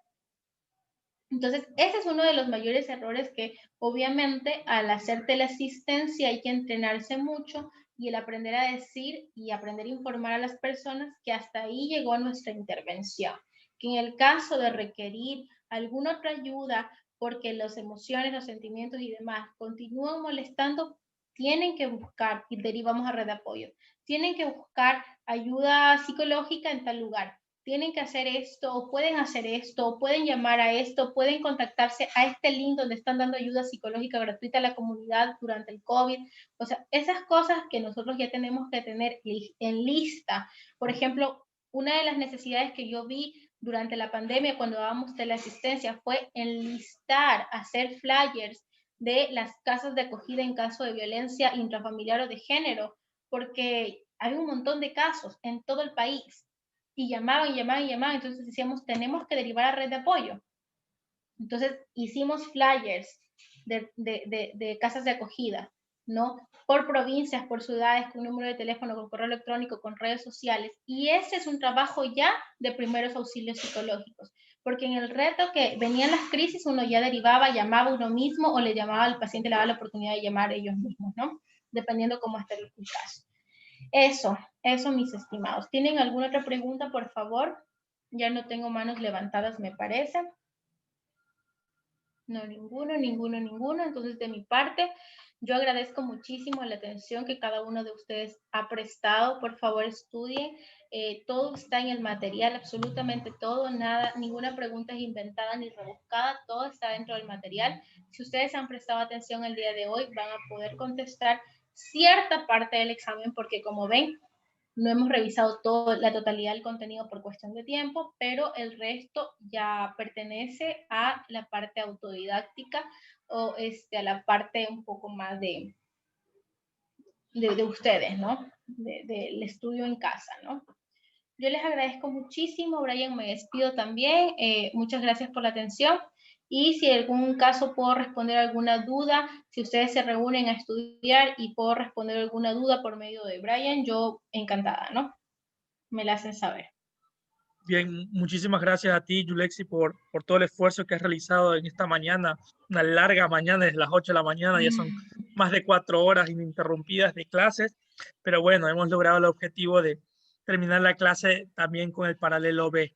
Entonces, ese es uno de los mayores errores que obviamente al hacer teleasistencia hay que entrenarse mucho y el aprender a decir y aprender a informar a las personas que hasta ahí llegó nuestra intervención. Que en el caso de requerir alguna otra ayuda porque las emociones, los sentimientos y demás continúan molestando, tienen que buscar, y derivamos a red de apoyo, tienen que buscar ayuda psicológica en tal lugar. Tienen que hacer esto, o pueden hacer esto, o pueden llamar a esto, pueden contactarse a este link donde están dando ayuda psicológica gratuita a la comunidad durante el COVID. O sea, esas cosas que nosotros ya tenemos que tener en lista. Por ejemplo, una de las necesidades que yo vi durante la pandemia cuando dábamos teleasistencia fue enlistar, hacer flyers de las casas de acogida en caso de violencia intrafamiliar o de género, porque hay un montón de casos en todo el país. Y llamaban, entonces decíamos, tenemos que derivar a red de apoyo. Entonces hicimos flyers de casas de acogida, ¿no? Por provincias, por ciudades, con número de teléfono, con correo electrónico, con redes sociales. Y ese es un trabajo ya de primeros auxilios psicológicos. Porque en el reto que venían las crisis, uno ya derivaba, llamaba uno mismo o le llamaba al paciente, le daba la oportunidad de llamar ellos mismos, ¿no? Dependiendo cómo esté el caso. Eso, mis estimados. ¿Tienen alguna otra pregunta, por favor? Ya no tengo manos levantadas, me parece. No, ninguno. Entonces, de mi parte, yo agradezco muchísimo la atención que cada uno de ustedes ha prestado. Por favor, estudien. Todo está en el material, absolutamente todo, nada, ninguna pregunta es inventada ni rebuscada, todo está dentro del material. Si ustedes han prestado atención el día de hoy, van a poder contestar cierta parte del examen, porque como ven, no hemos revisado la totalidad del contenido por cuestión de tiempo, pero el resto ya pertenece a la parte autodidáctica o a la parte un poco más de ustedes, ¿no? Del estudio en casa, ¿no? Yo les agradezco muchísimo, Brian, me despido también. Muchas gracias por la atención. Y si en algún caso puedo responder alguna duda, si ustedes se reúnen a estudiar y puedo responder alguna duda por medio de Brian, yo encantada, ¿no? Me la hacen saber. Bien, muchísimas gracias a ti, Yulexi, por todo el esfuerzo que has realizado en esta mañana, una larga mañana desde las 8 de la mañana, ya son más de 4 horas ininterrumpidas de clases, pero bueno, hemos logrado el objetivo de terminar la clase también con el paralelo B.